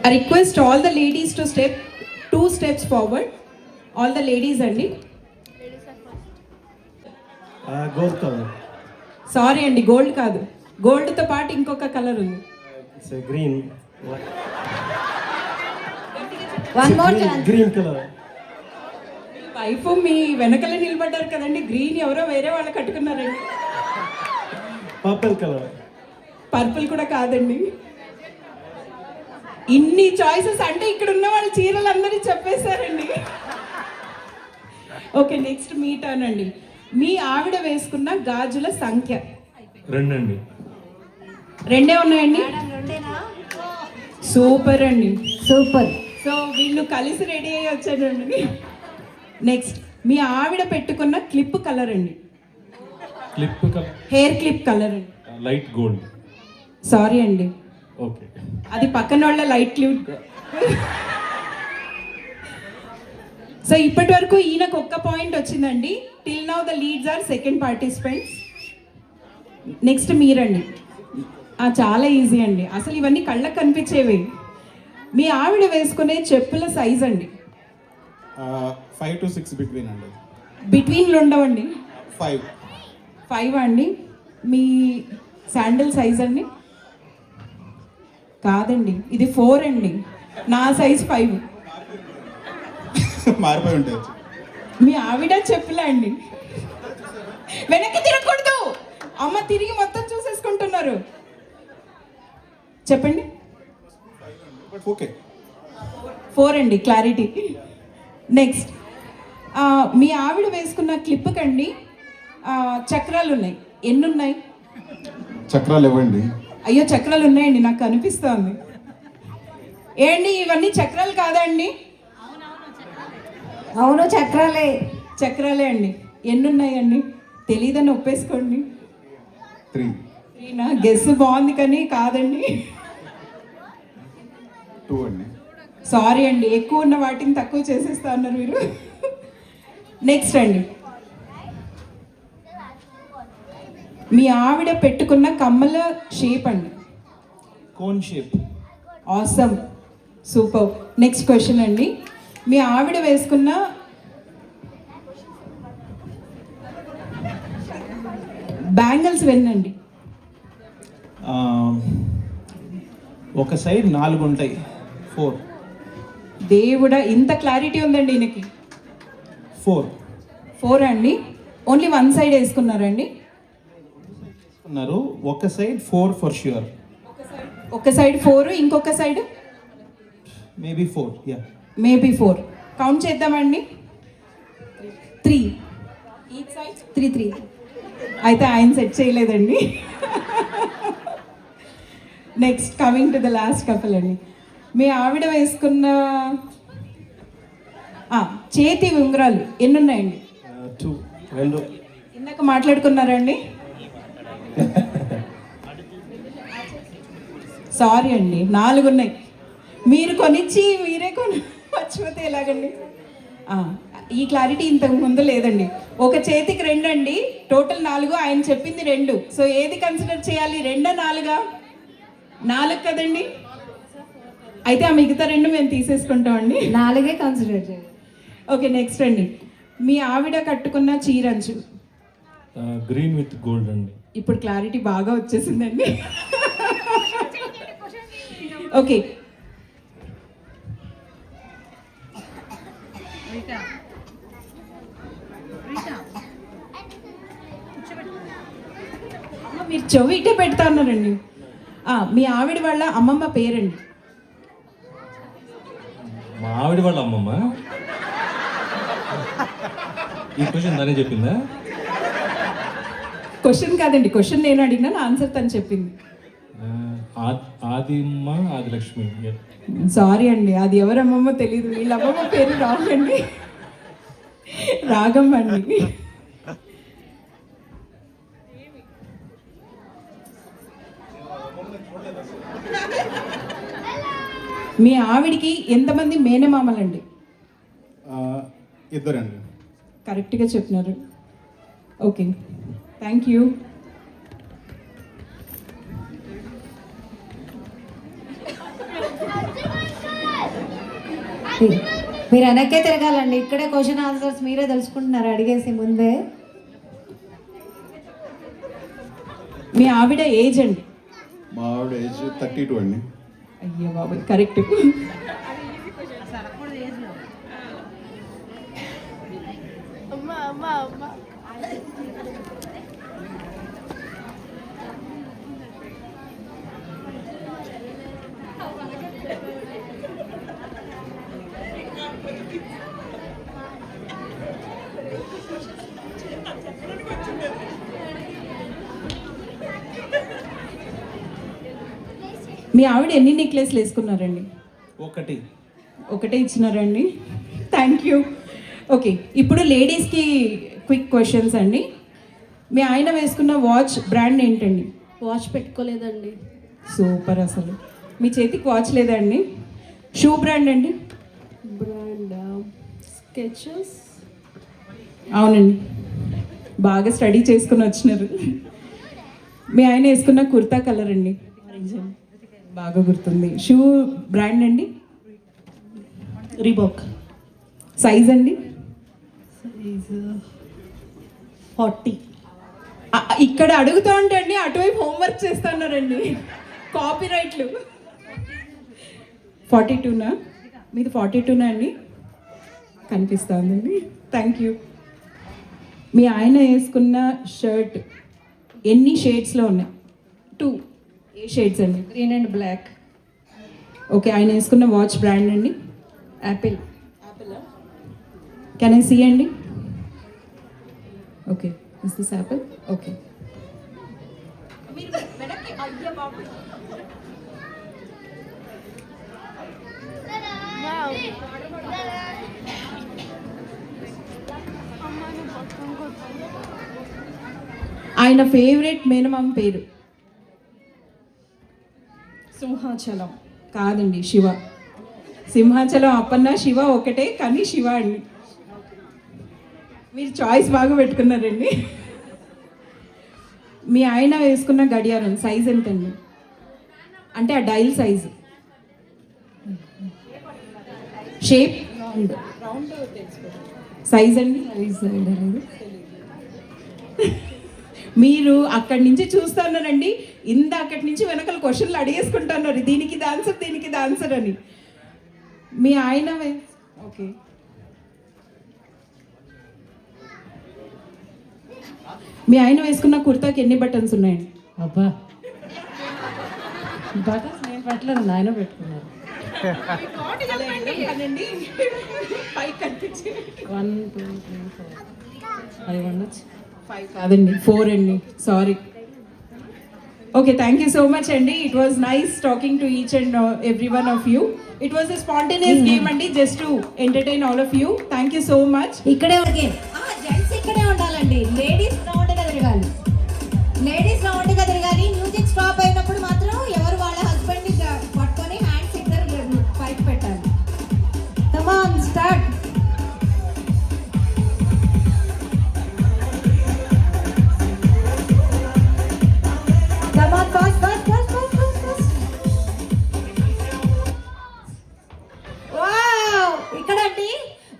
I request all the ladies to step 2 steps forward. All the ladies అండి. Gold color. Sorry అండి, గోల్డ్ కాదు, గోల్డ్తో పాటు ఇంకొక కలర్ ఉంది. It's a green. One more chance. Green color. Wife మీ వెనకల నిలబడ్డారు కదండి, గ్రీన్ ఎవరో వేరే వాళ్ళు కట్టుకున్నారండి. Purple color. పర్పుల్ కూడా కాదండి. ఇన్ని చాయిసెస్ అంటే ఇక్కడ ఉన్న వాళ్ళ చీరలు అందరూ చెప్పేశారండి. ఓకే, నెక్స్ట్ మీ టర్న్ అండి. మీ ఆవిడ వేసుకున్న గాజుల సంఖ్య 2 అండి. 2 ఉన్నాయండి. సూపర్ అండి, సూపర్. సో వీళ్ళు కలిసి రెడీ అయ్యి వచ్చారండి. నెక్స్ట్ మీ ఆవిడ పెట్టుకున్న క్లిప్ కలర్ అండి. Clip colour hair clip colour అండి. Light gold. సారీ అండి, ఓకే. అది పక్కన వాళ్ళ లైట్ క్లిప్. సో ఇప్పటి వరకు ఈయనకు ఒక్క పాయింట్ వచ్చిందండి. Till now the leads are second participants. Next మీరండి. చాలా ఈజీ అండి, అసలు ఇవన్నీ కళ్ళకు కనిపించేవి. మీ ఆవిడ వేసుకునే చెప్పుల సైజ్ అండి. 5 to 6 బిట్వీన్ అండి. బిట్వీన్లు ఉండవండి. 5 అండి. మీ శాండిల్ సైజ్ అండి. కాదండి, ఇది 4 అండి. నా సైజ్ 5. మారిపోయి ఉంటాయి. మీ ఆవిడ చెప్పులా అండి. వెనక్కి తిరగకూడదు అమ్మ, తిరిగి మొత్తం చూసేసుకుంటున్నారు. చెప్పండి. ఓకే, 4 అండి, క్లారిటీ. నెక్స్ట్ మీ ఆవిడ వేసుకున్న క్లిప్ కండి చక్రాలు ఉన్నాయి. ఎన్ని ఉన్నాయి? చక్రాలు ఇవ్వండి. అయ్యో, చక్రాలు ఉన్నాయండి, నాకు కనిపిస్తోంది. ఏండి ఇవన్నీ చక్రాలు కాదా అండి? అవును, చక్రాలే. చక్రాలే అండి. ఎన్ని ఉన్నాయండి? తెలీదని ఒప్పేసుకోండి. 3. నా గెస్ బాగుంది కానీ కాదండి. 2 అండి. సారీ అండి, ఎక్కువ ఉన్న వాటిని తక్కువ చేసేస్తా అన్నారు మీరు. నెక్స్ట్ అండి, మీ ఆవిడ పెట్టుకున్న కమ్మల షేప్ అండి. Cone shape. Awesome, super. Next question అండి, మీ ఆవిడ వేసుకున్న బ్యాంగిల్స్ వెన్నండి. ఒక సైడ్ 4 ఉంటాయి. 4. దేవుడా, ఇంత క్లారిటీ ఉందండి ఈయనకి. 4 అండి. ఓన్లీ 1 సైడ్ వేసుకున్నారండి. ఉన్నారు. ఒక సైడ్ 4 ఫర్ ష్యూర్, ఒక సైడ్ 4, ఇంకొక side maybe 4. Yeah, maybe 4. Count చేద్దామండి. 3 ఈచ్ సైడ్. 3 అయితే ఆయన సెట్ చేయలేదండి. Next coming to the last couple అండి. మీ ఆవిడ వేసుకున్న చేతి ఉంగరాలు ఎన్ని ఉన్నాయండి? 2. ఇందాక మాట్లాడుకున్నారండి. సారీ అండి, 4 ఉన్నాయి. మీరు కొనిచ్చి మీరే మర్చిపోతే ఎలాగండి? ఈ క్లారిటీ ఇంతకు ముందు లేదండి. ఒక చేతికి 2 అండి, టోటల్ 4. ఆయన చెప్పింది 2. సో ఏది కన్సిడర్ చేయాలి? 2 4? 4 కదండి. అయితే ఆ మిగతా 2 మేము తీసేసుకుంటామండి. 4 కన్సిడర్ చేయాలి. ఓకే, నెక్స్ట్ అండి. మీ ఆవిడ కట్టుకున్న చీరంచు గ్రీన్ విత్ గోల్డ్ అండి. ఇప్పుడు క్లారిటీ బాగా వచ్చేసిందండి. ఓకే, మీరు చెవి ఇటే పెడతా ఉన్నారండి. మీ ఆవిడ వాళ్ళ అమ్మమ్మ పేరండి. మా ఆవిడ వాళ్ళ అమ్మమ్మ. ఈ క్వశ్చన్ తనే చెప్పిందా? క్వశ్చన్ కాదండి, క్వశ్చన్ నేను అడిగినాను, ఆన్సర్ తను చెప్పింది. ఆదిమ్మ, ఆదిలక్ష్మి. సారీ అండి, అది ఎవరి అమ్మమ్మ తెలియదు. వీళ్ళ అమ్మమ్మ పేరు రాగండి, రాగమ్మ అండి. మీ ఆవిడికి ఎంతమంది మేనమామలండి? 2 అండి. కరెక్ట్గా చెప్పినారు. Okay, thank you. మీరు వెనక్కే తిరగాలండి. ఇక్కడే క్వశ్చన్ ఆన్సర్స్ మీరే తెలుసుకుంటున్నారు అడిగేసి ముందే. మీ ఆవిడ ఏజ్ అండి? మా ఆవిడ ఏజ్ 32 అండి. అయ్యో బాబు, కరెక్ట్. మీ ఆవిడ ఎన్ని నెక్లెస్లు వేసుకున్నారండి? 1. ఒకటే ఇచ్చినారండి. Thank you. ఓకే, ఇప్పుడు లేడీస్కి క్విక్ క్వశ్చన్స్ అండి. మీ ఆయన వేసుకున్న వాచ్ బ్రాండ్ ఏంటండి? వాచ్ పెట్టుకోలేదండి. సూపర్. అసలు మీ చేతికి వాచ్ లేదండి. షూ బ్రాండ్ అండి? Brand sketches. అవునండి, బాగా స్టడీ చేసుకుని వచ్చినారు. మీ ఆయన వేసుకున్న కుర్తా కలర్ అండి? బాగా గుర్తుంది. షూ బ్రాండ్ అండి? రీబాక్. సైజ్ అండి? సైజ్ 40. ఇక్కడ అడుగుతా ఉంటే అండి అటువైపు హోంవర్క్ చేస్తున్నారండి, కాపీ రైట్లు. 42నా? మీది 42నా అండి? కనిపిస్తూ ఉందండి. Thank you. మీ ఆయన వేసుకున్న షర్ట్ ఎన్ని షేడ్స్లో ఉన్నాయి? 2. ఏ షేడ్స్ అండి? Green and black. ఓకే, ఆయన వేసుకున్న వాచ్ బ్రాండ్ అండి? యాపిల్. కెన్ ఐ సీ అండి? Okay, is this Apple? Okay. ఆయన ఫేవరెట్ మేనమామ పేరు? సింహాచలం. కాదండి, శివ. సింహాచలం అప్పన్న శివ ఒకటే, కానీ శివ అండి. మీరు చాయిస్ బాగా పెట్టుకున్నారండి. మీ ఆయన వేసుకున్న గడియారం సైజ్ ఎంతండి? అంటే ఆ డైల్ సైజు, షేప్, సైజ్ అండి? మీరు అక్కడి నుంచి చూస్తున్నారండి, అక్కడి నుంచి వెనకాల క్వశ్చన్లు అడిగేసుకుంటున్నారు, దీనికి ఇది ఆన్సర్, దీనికి ఇది ఆన్సర్ అని. మీ ఆయన ఓకే, మీ ఆయన వేసుకున్న కుర్తాకి ఎన్ని బటన్స్ ఉన్నాయండి? అబ్బా బటన్స్ నేను పెట్టలేదు, నాయన పెట్టుకున్నారు. 1 2 3 4 5 ఉండొచ్చు. 5 కాదండి, 4 అండి, sorry. Okay, thank you so much అండి. It was nice talking to each and every one of you. It was a spontaneous game అండి, just to entertain all of you. Thank you so much. ఇక్కడే gents ఇక్కడే ఉండాలండి, ladies రౌండ్గా తిరగాలి. Ladies రౌండ్గా తిరగాలి. Music stop అయినప్పుడు మాత్రం ఎవరు వాళ్ళ హస్బెండ్ని పట్టుకొని హ్యాండ్స్ ఇద్దరు పైకి పెట్టాలి. Come on, start. Come on, fast fast fast fast fast fast. Wow, ఇక్కడండి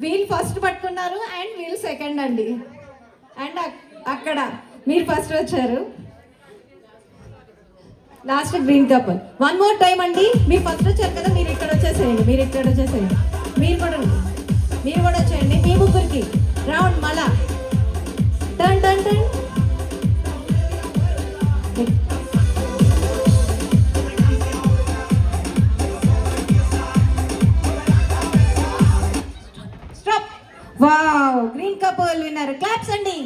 వీళ్ళు ఫస్ట్ పట్టుకున్నారు అండ్ వీళ్ళు సెకండ్ అండి. అండ్ అక్కడ మీరు ఫస్ట్ వచ్చారు, last green couple. 1 more time అండి. మీరు ఫస్ట్ వచ్చారు కదా, మీరు ఇక్కడ వచ్చేసేయండి, మీరు ఇక్కడ వచ్చేసేయండి. మీరు కూడా వచ్చేయండి. మీ ముగ్గురికి రౌండ్ మళ్ళా turn turn turn. Stop. Wow, green couple winner. Claps అండి.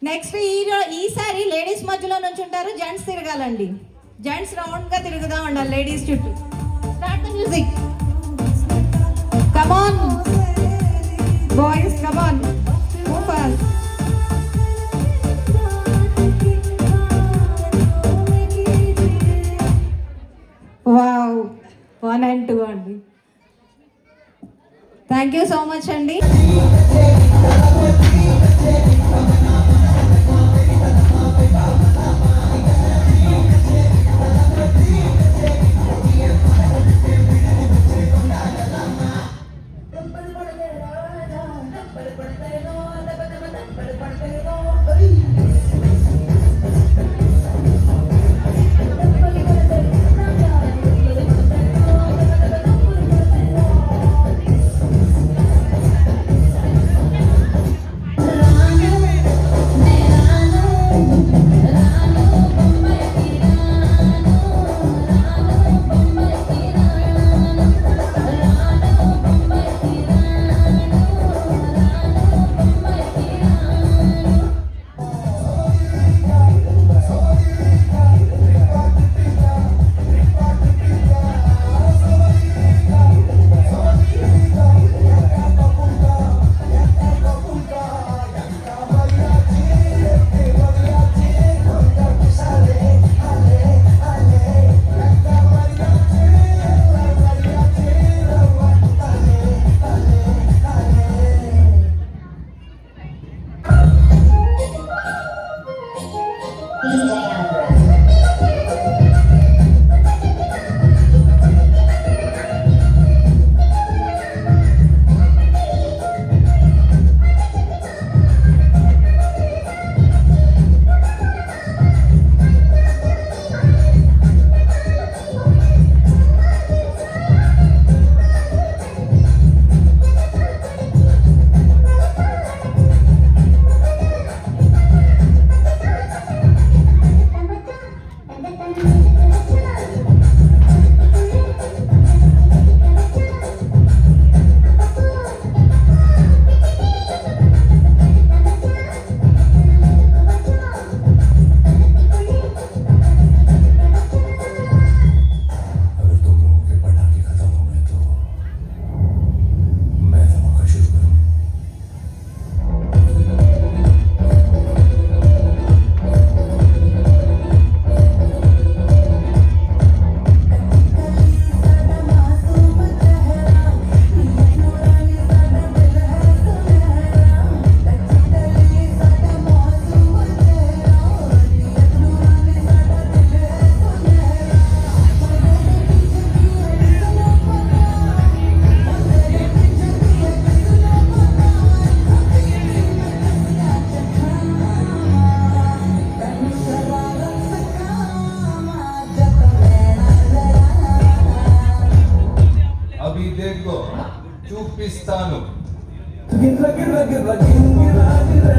నెక్స్ట్ ఈసారి లేడీస్ మధ్యలో నుంచి ఉంటారు, జెంట్స్ తిరగాలండి. జెంట్స్ రౌండ్గా తిరుగుతూ ఉండాలి లేడీస్ చుట్టూ. Start the music. Come on boys, come on, move fast. Wow, 1 and 2 అండి. థ్యాంక్ యూ సో మచ్ అండి. చూపిస్తాను. గిర్ర గిర్ర గిర్ర గిర్ర గిర్ర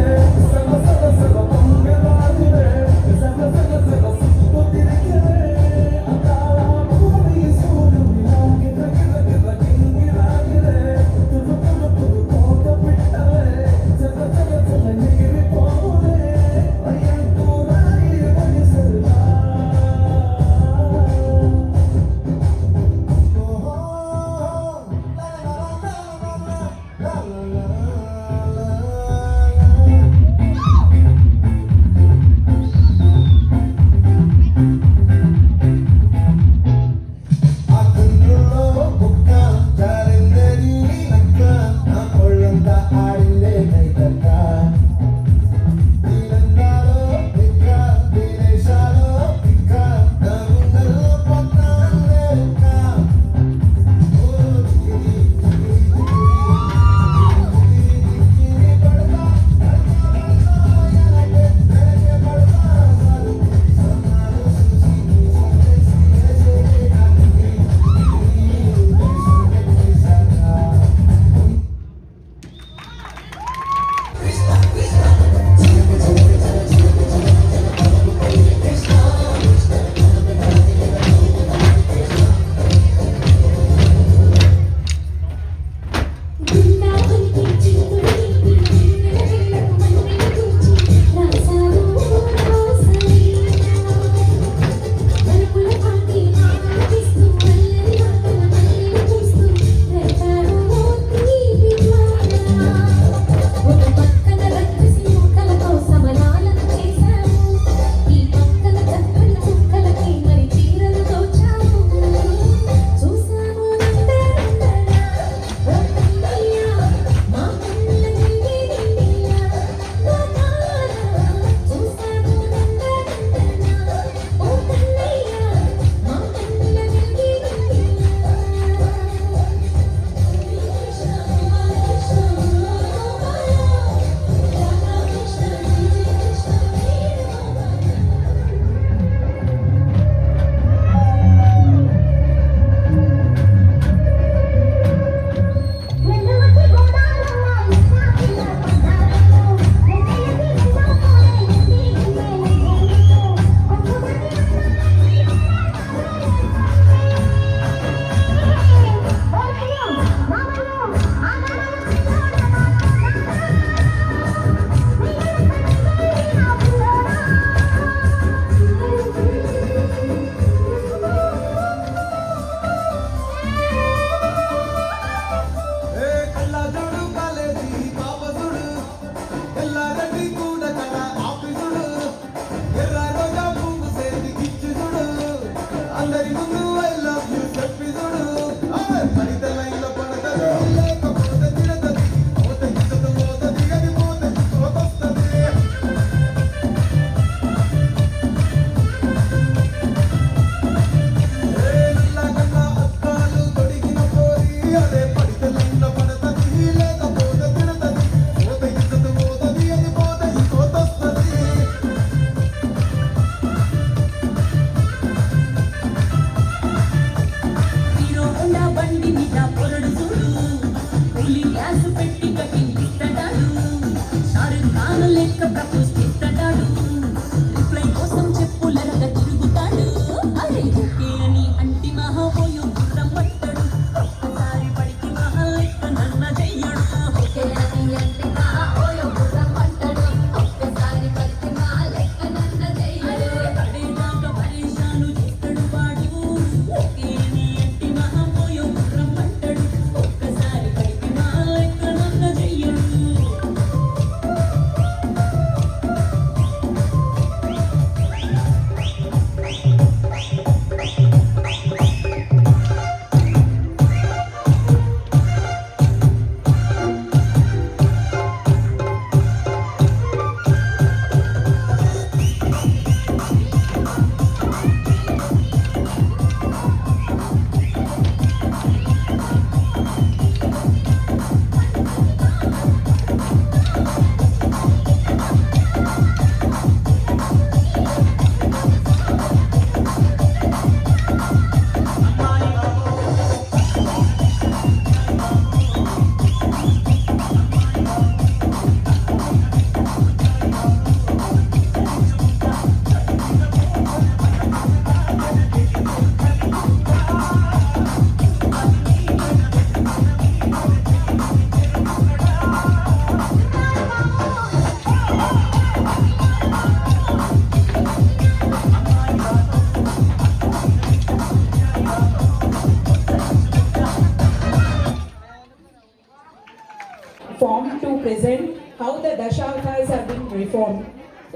reformed,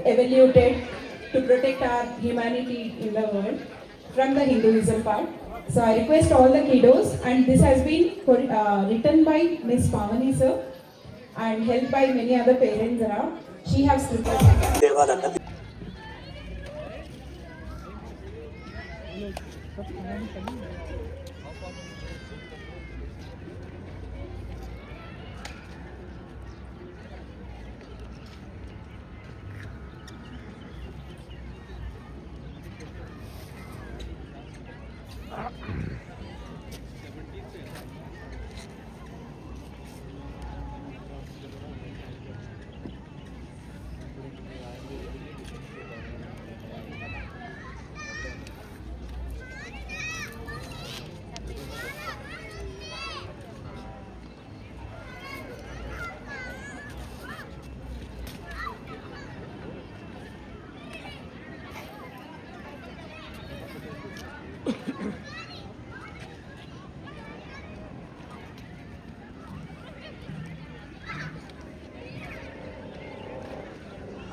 evaluated to protect our humanity in the world from the Hinduism part. So I request all the kiddos, and this has been written by Miss Pavani sir and helped by many other parents around. She has scripted.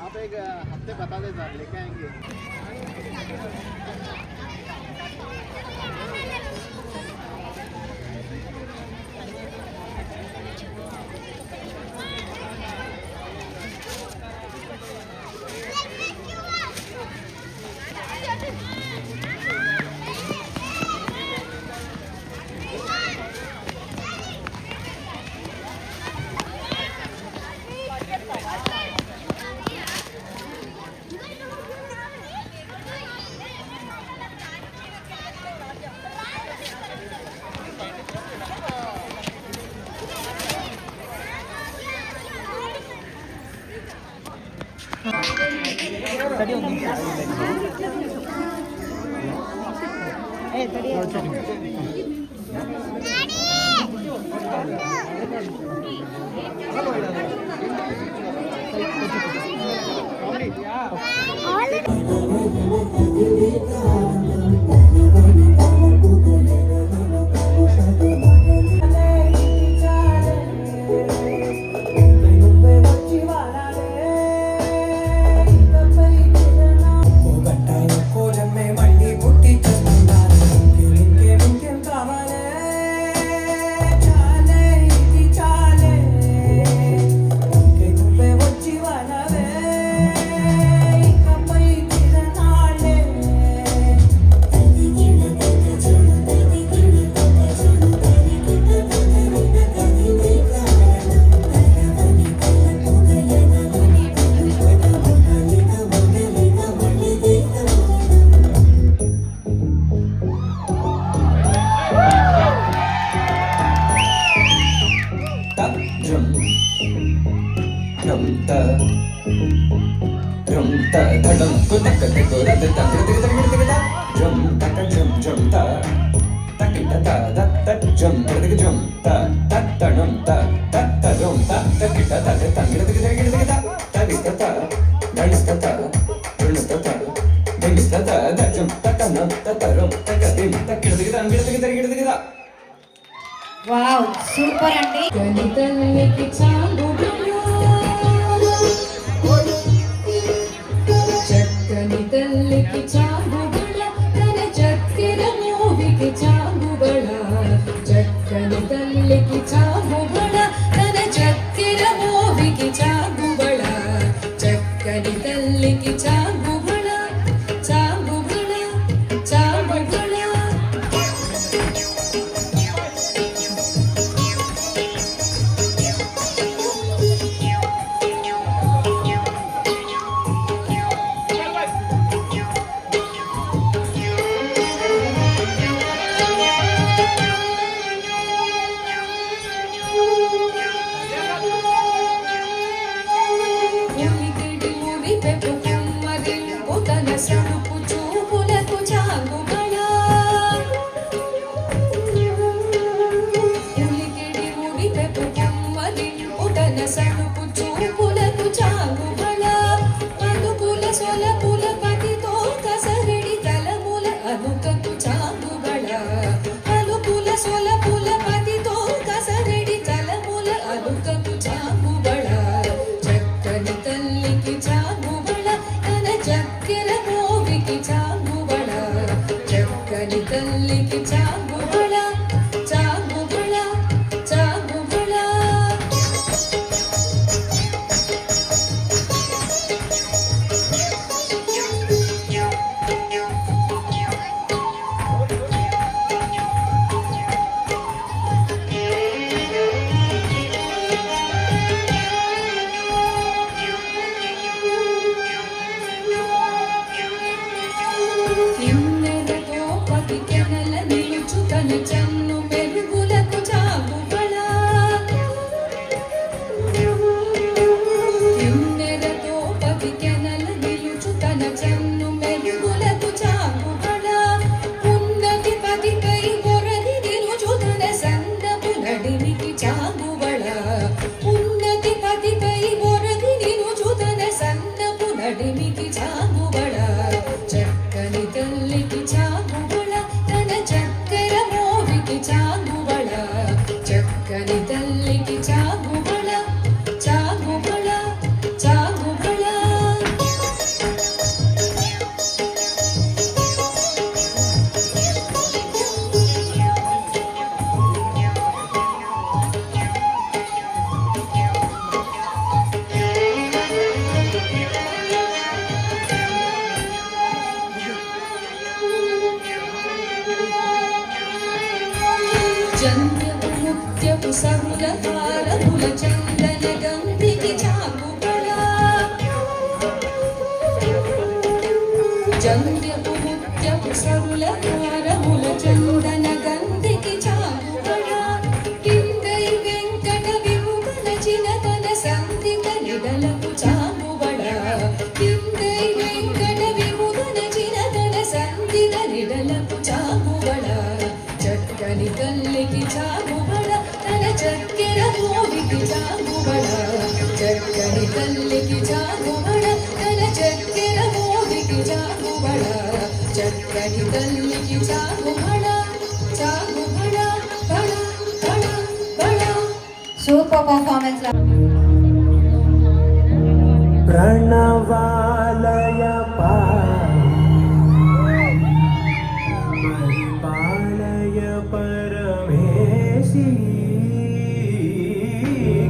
आप एक हफ्ते बता दे sir, लेके आएंगे। Wow, super అండి. చక్కని తల్లికి చాంగుబళ తన చక్కెర మోవికి చాంగుబళ చక్కని తల్లికి చాంగుబళ తన చక్కెర మోవికి చాంగుబళ చక్కని తల్లికి చాంగుబళ చాంగుబళ చాంగుబళ మూవి పెప్పు కుమ్మరి చాగుబళ తన చక్కెర మోవికి చాగుబళ చక్కని తల్లికి చాగుబళ చాగుబళ చాగుబళ కిన్నెరతో పతికెనల నిలుచు తన చన్ను మెరుగులకు చాగుబళ కిన్నెరతో పతికెనల నిలుచు తన చన్ను మెరుగులకు చాగుబళ ఉన్నతి పతిపై ఒరగి నిలుచు తన సందపు నడినికి చాగుబళ ఉన్నతి పతిపై ఒరగి నిలుచు తన సందపు నడినికి చాగుబళ చక్కని తల్లికి చాగుబళ తన చక్కెర మోవికి చాగుబళ చక్కని తల్లికి చాగుబళ చాగుబళ చాగుబళ చంద్రపు ముత్యపు సరుల హారముల చందన గంధికి చాగుబళ చంద్రపు ముత్యపు సరుల హారముల చందన గంధికి చాగుబళ కిందై వెంకట విముగనచిన తన సంధిక నిడలకు చాగుబళ కిందై వెంకట విముగనచిన తన సంధిక నిడలకు చాగుబళ చక్కని తల్లికి చాగుబళ తన చక్కెర మోవికి చాగుబళ చక్కని తల్లికి చాగుబళ తన చక్కెర మోవికి చాగుబళ చక్కని తల్లికి చాగుబళ చాగుబళ బళ బళ బళ సూపర్ పర్ఫార్మెన్స్ ప్రణవాలయ పరిపాలయ పరమేశి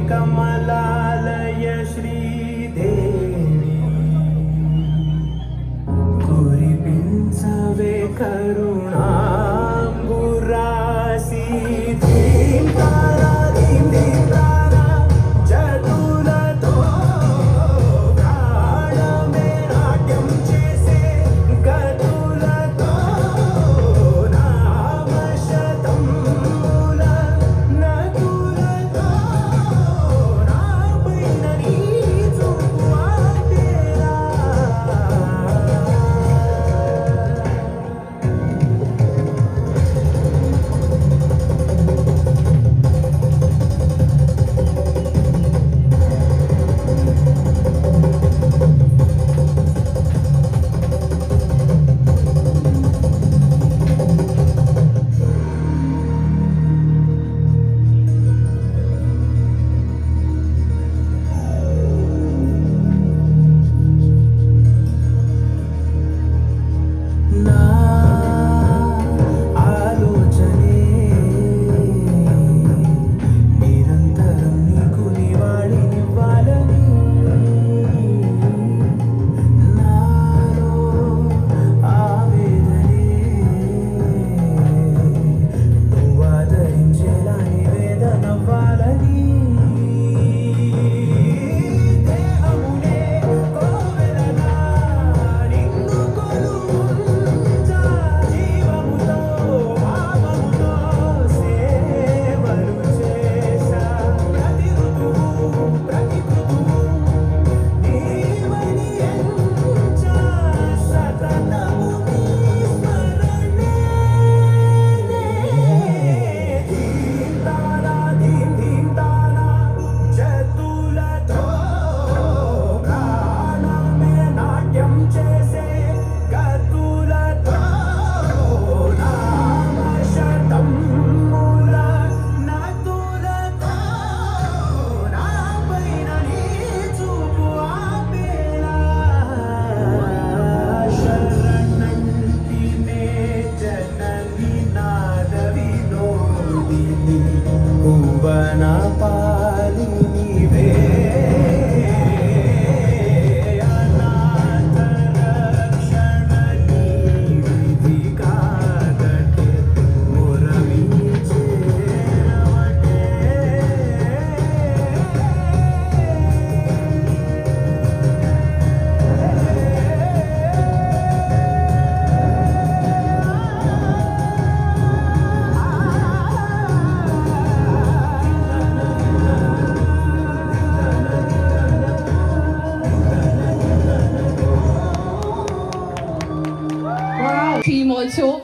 కమలాలయ శ్రీదేవి కురిపించవే కరుణాంబురాసి దీంతారా దీంతారా జతులతో ప్రాణం team also.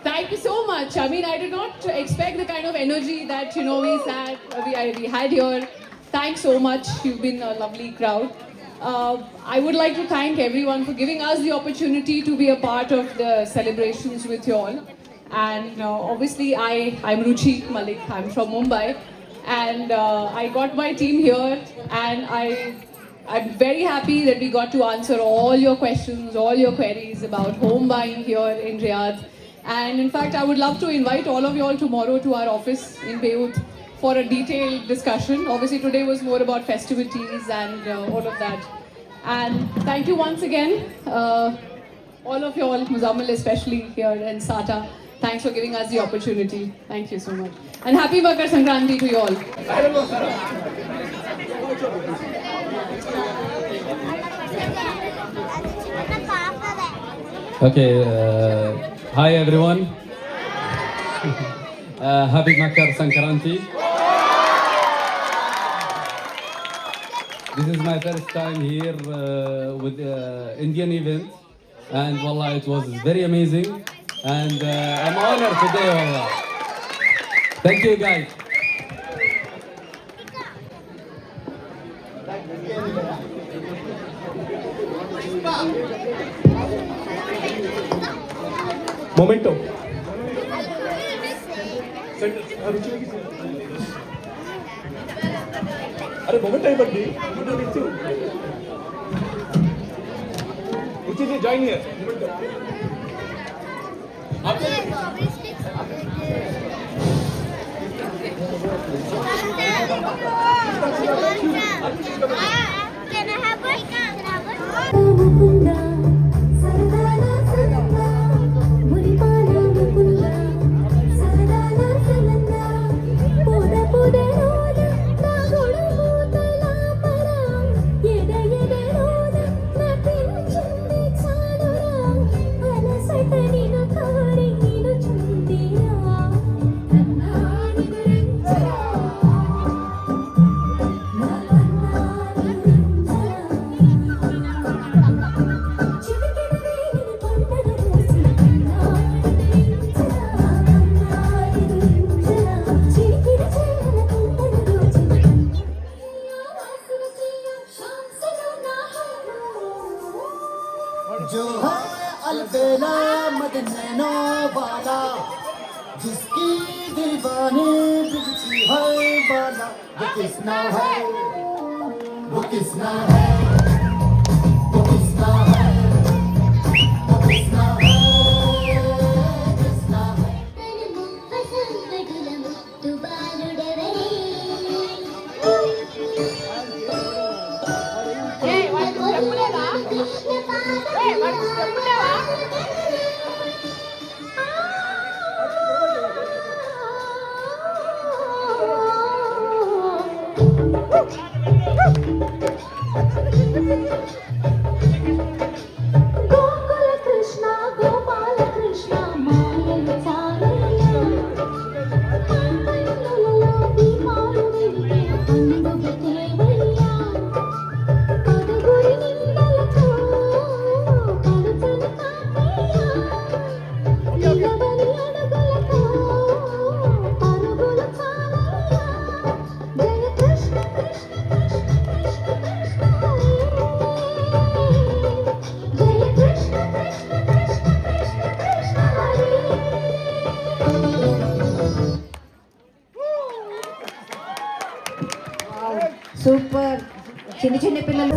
Thank you so much. I mean, I did not expect the kind of energy that we had here. Thanks so much. You've been a lovely crowd. I would like to thank everyone for giving us the opportunity to be a part of the celebrations with you all. And obviously, I'm Ruchi Malik. I'm from Mumbai, and I got my team here, and I'm very happy that we got to answer all your questions, all your queries about home buying here in Riyadh. And in fact, I would love to invite all of you all tomorrow to our office in Beirut for a detailed discussion. Obviously, today was more about festivities and all of that. And thank you once again, all of you all, Muzammil especially here, and Sata. Thanks for giving us the opportunity. Thank you so much. And happy Makar Sankranti to you all. Okay, hi everyone. Happy Makar Sankranti. This is my first time here with Indian event, and wallah, it was very amazing, and I'm honored today, wallah. Thank you guys. Momento. अरे moment आहे बड्डी उची join here Can I have one? जो है अलबेला मदनैनो वाला जिसकी दीवानी बिजती है वाला वो किसना है वो किसना है वो किसना है वो किसना है किसना है तेरे मुख पसंद गुलम तू बालुडवे ए वाడు చెప్పులేదా ఏ వాడు చెప్పులేదా గోకుల కృష్ణ గోపాల కృష్ణ మాయలు చాలయ్యా పాపయ్యలలో దీపాలు వెలిగే పండుగ దేవయ్యా పదుగురి నిందలతో పలుచని తాతయ్యా నిలవని అడుగులతో పరుగులు చాలయ్యా జయ కృష్ణ కృష్ణ కృష్ణ కృష్ణ కృష్ణ హరే జయ కృష్ణ కృష్ణ కృష్ణ కృష్ణ కృష్ణ హరే సూపర్ చిన్న చిన్న పిల్లలు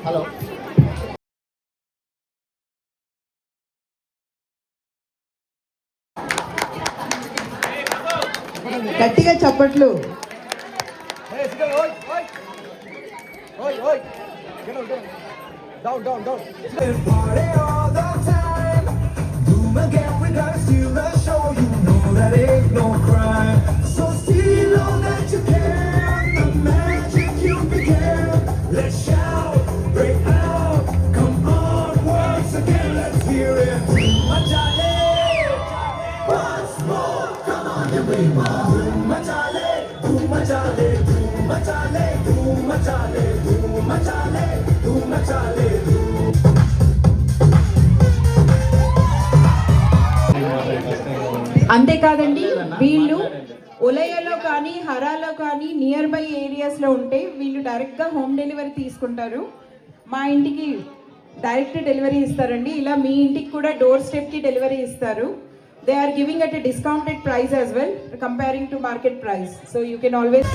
హలో గట్టిగా చప్పట్లు. అంతేకాదండి, వీళ్ళు ఉలయలో కానీ హరాలో కానీ నియర్ బై ఏరియాస్లో ఉంటే వీళ్ళు డైరెక్ట్గా హోమ్ డెలివరీ తీసుకుంటారు. మా ఇంటికి డైరెక్ట్ డెలివరీ ఇస్తారండి. ఇలా మీ ఇంటికి కూడా డోర్ స్టెప్కి డెలివరీ ఇస్తారు. They are giving at a discounted price as well comparing to market price. So you can always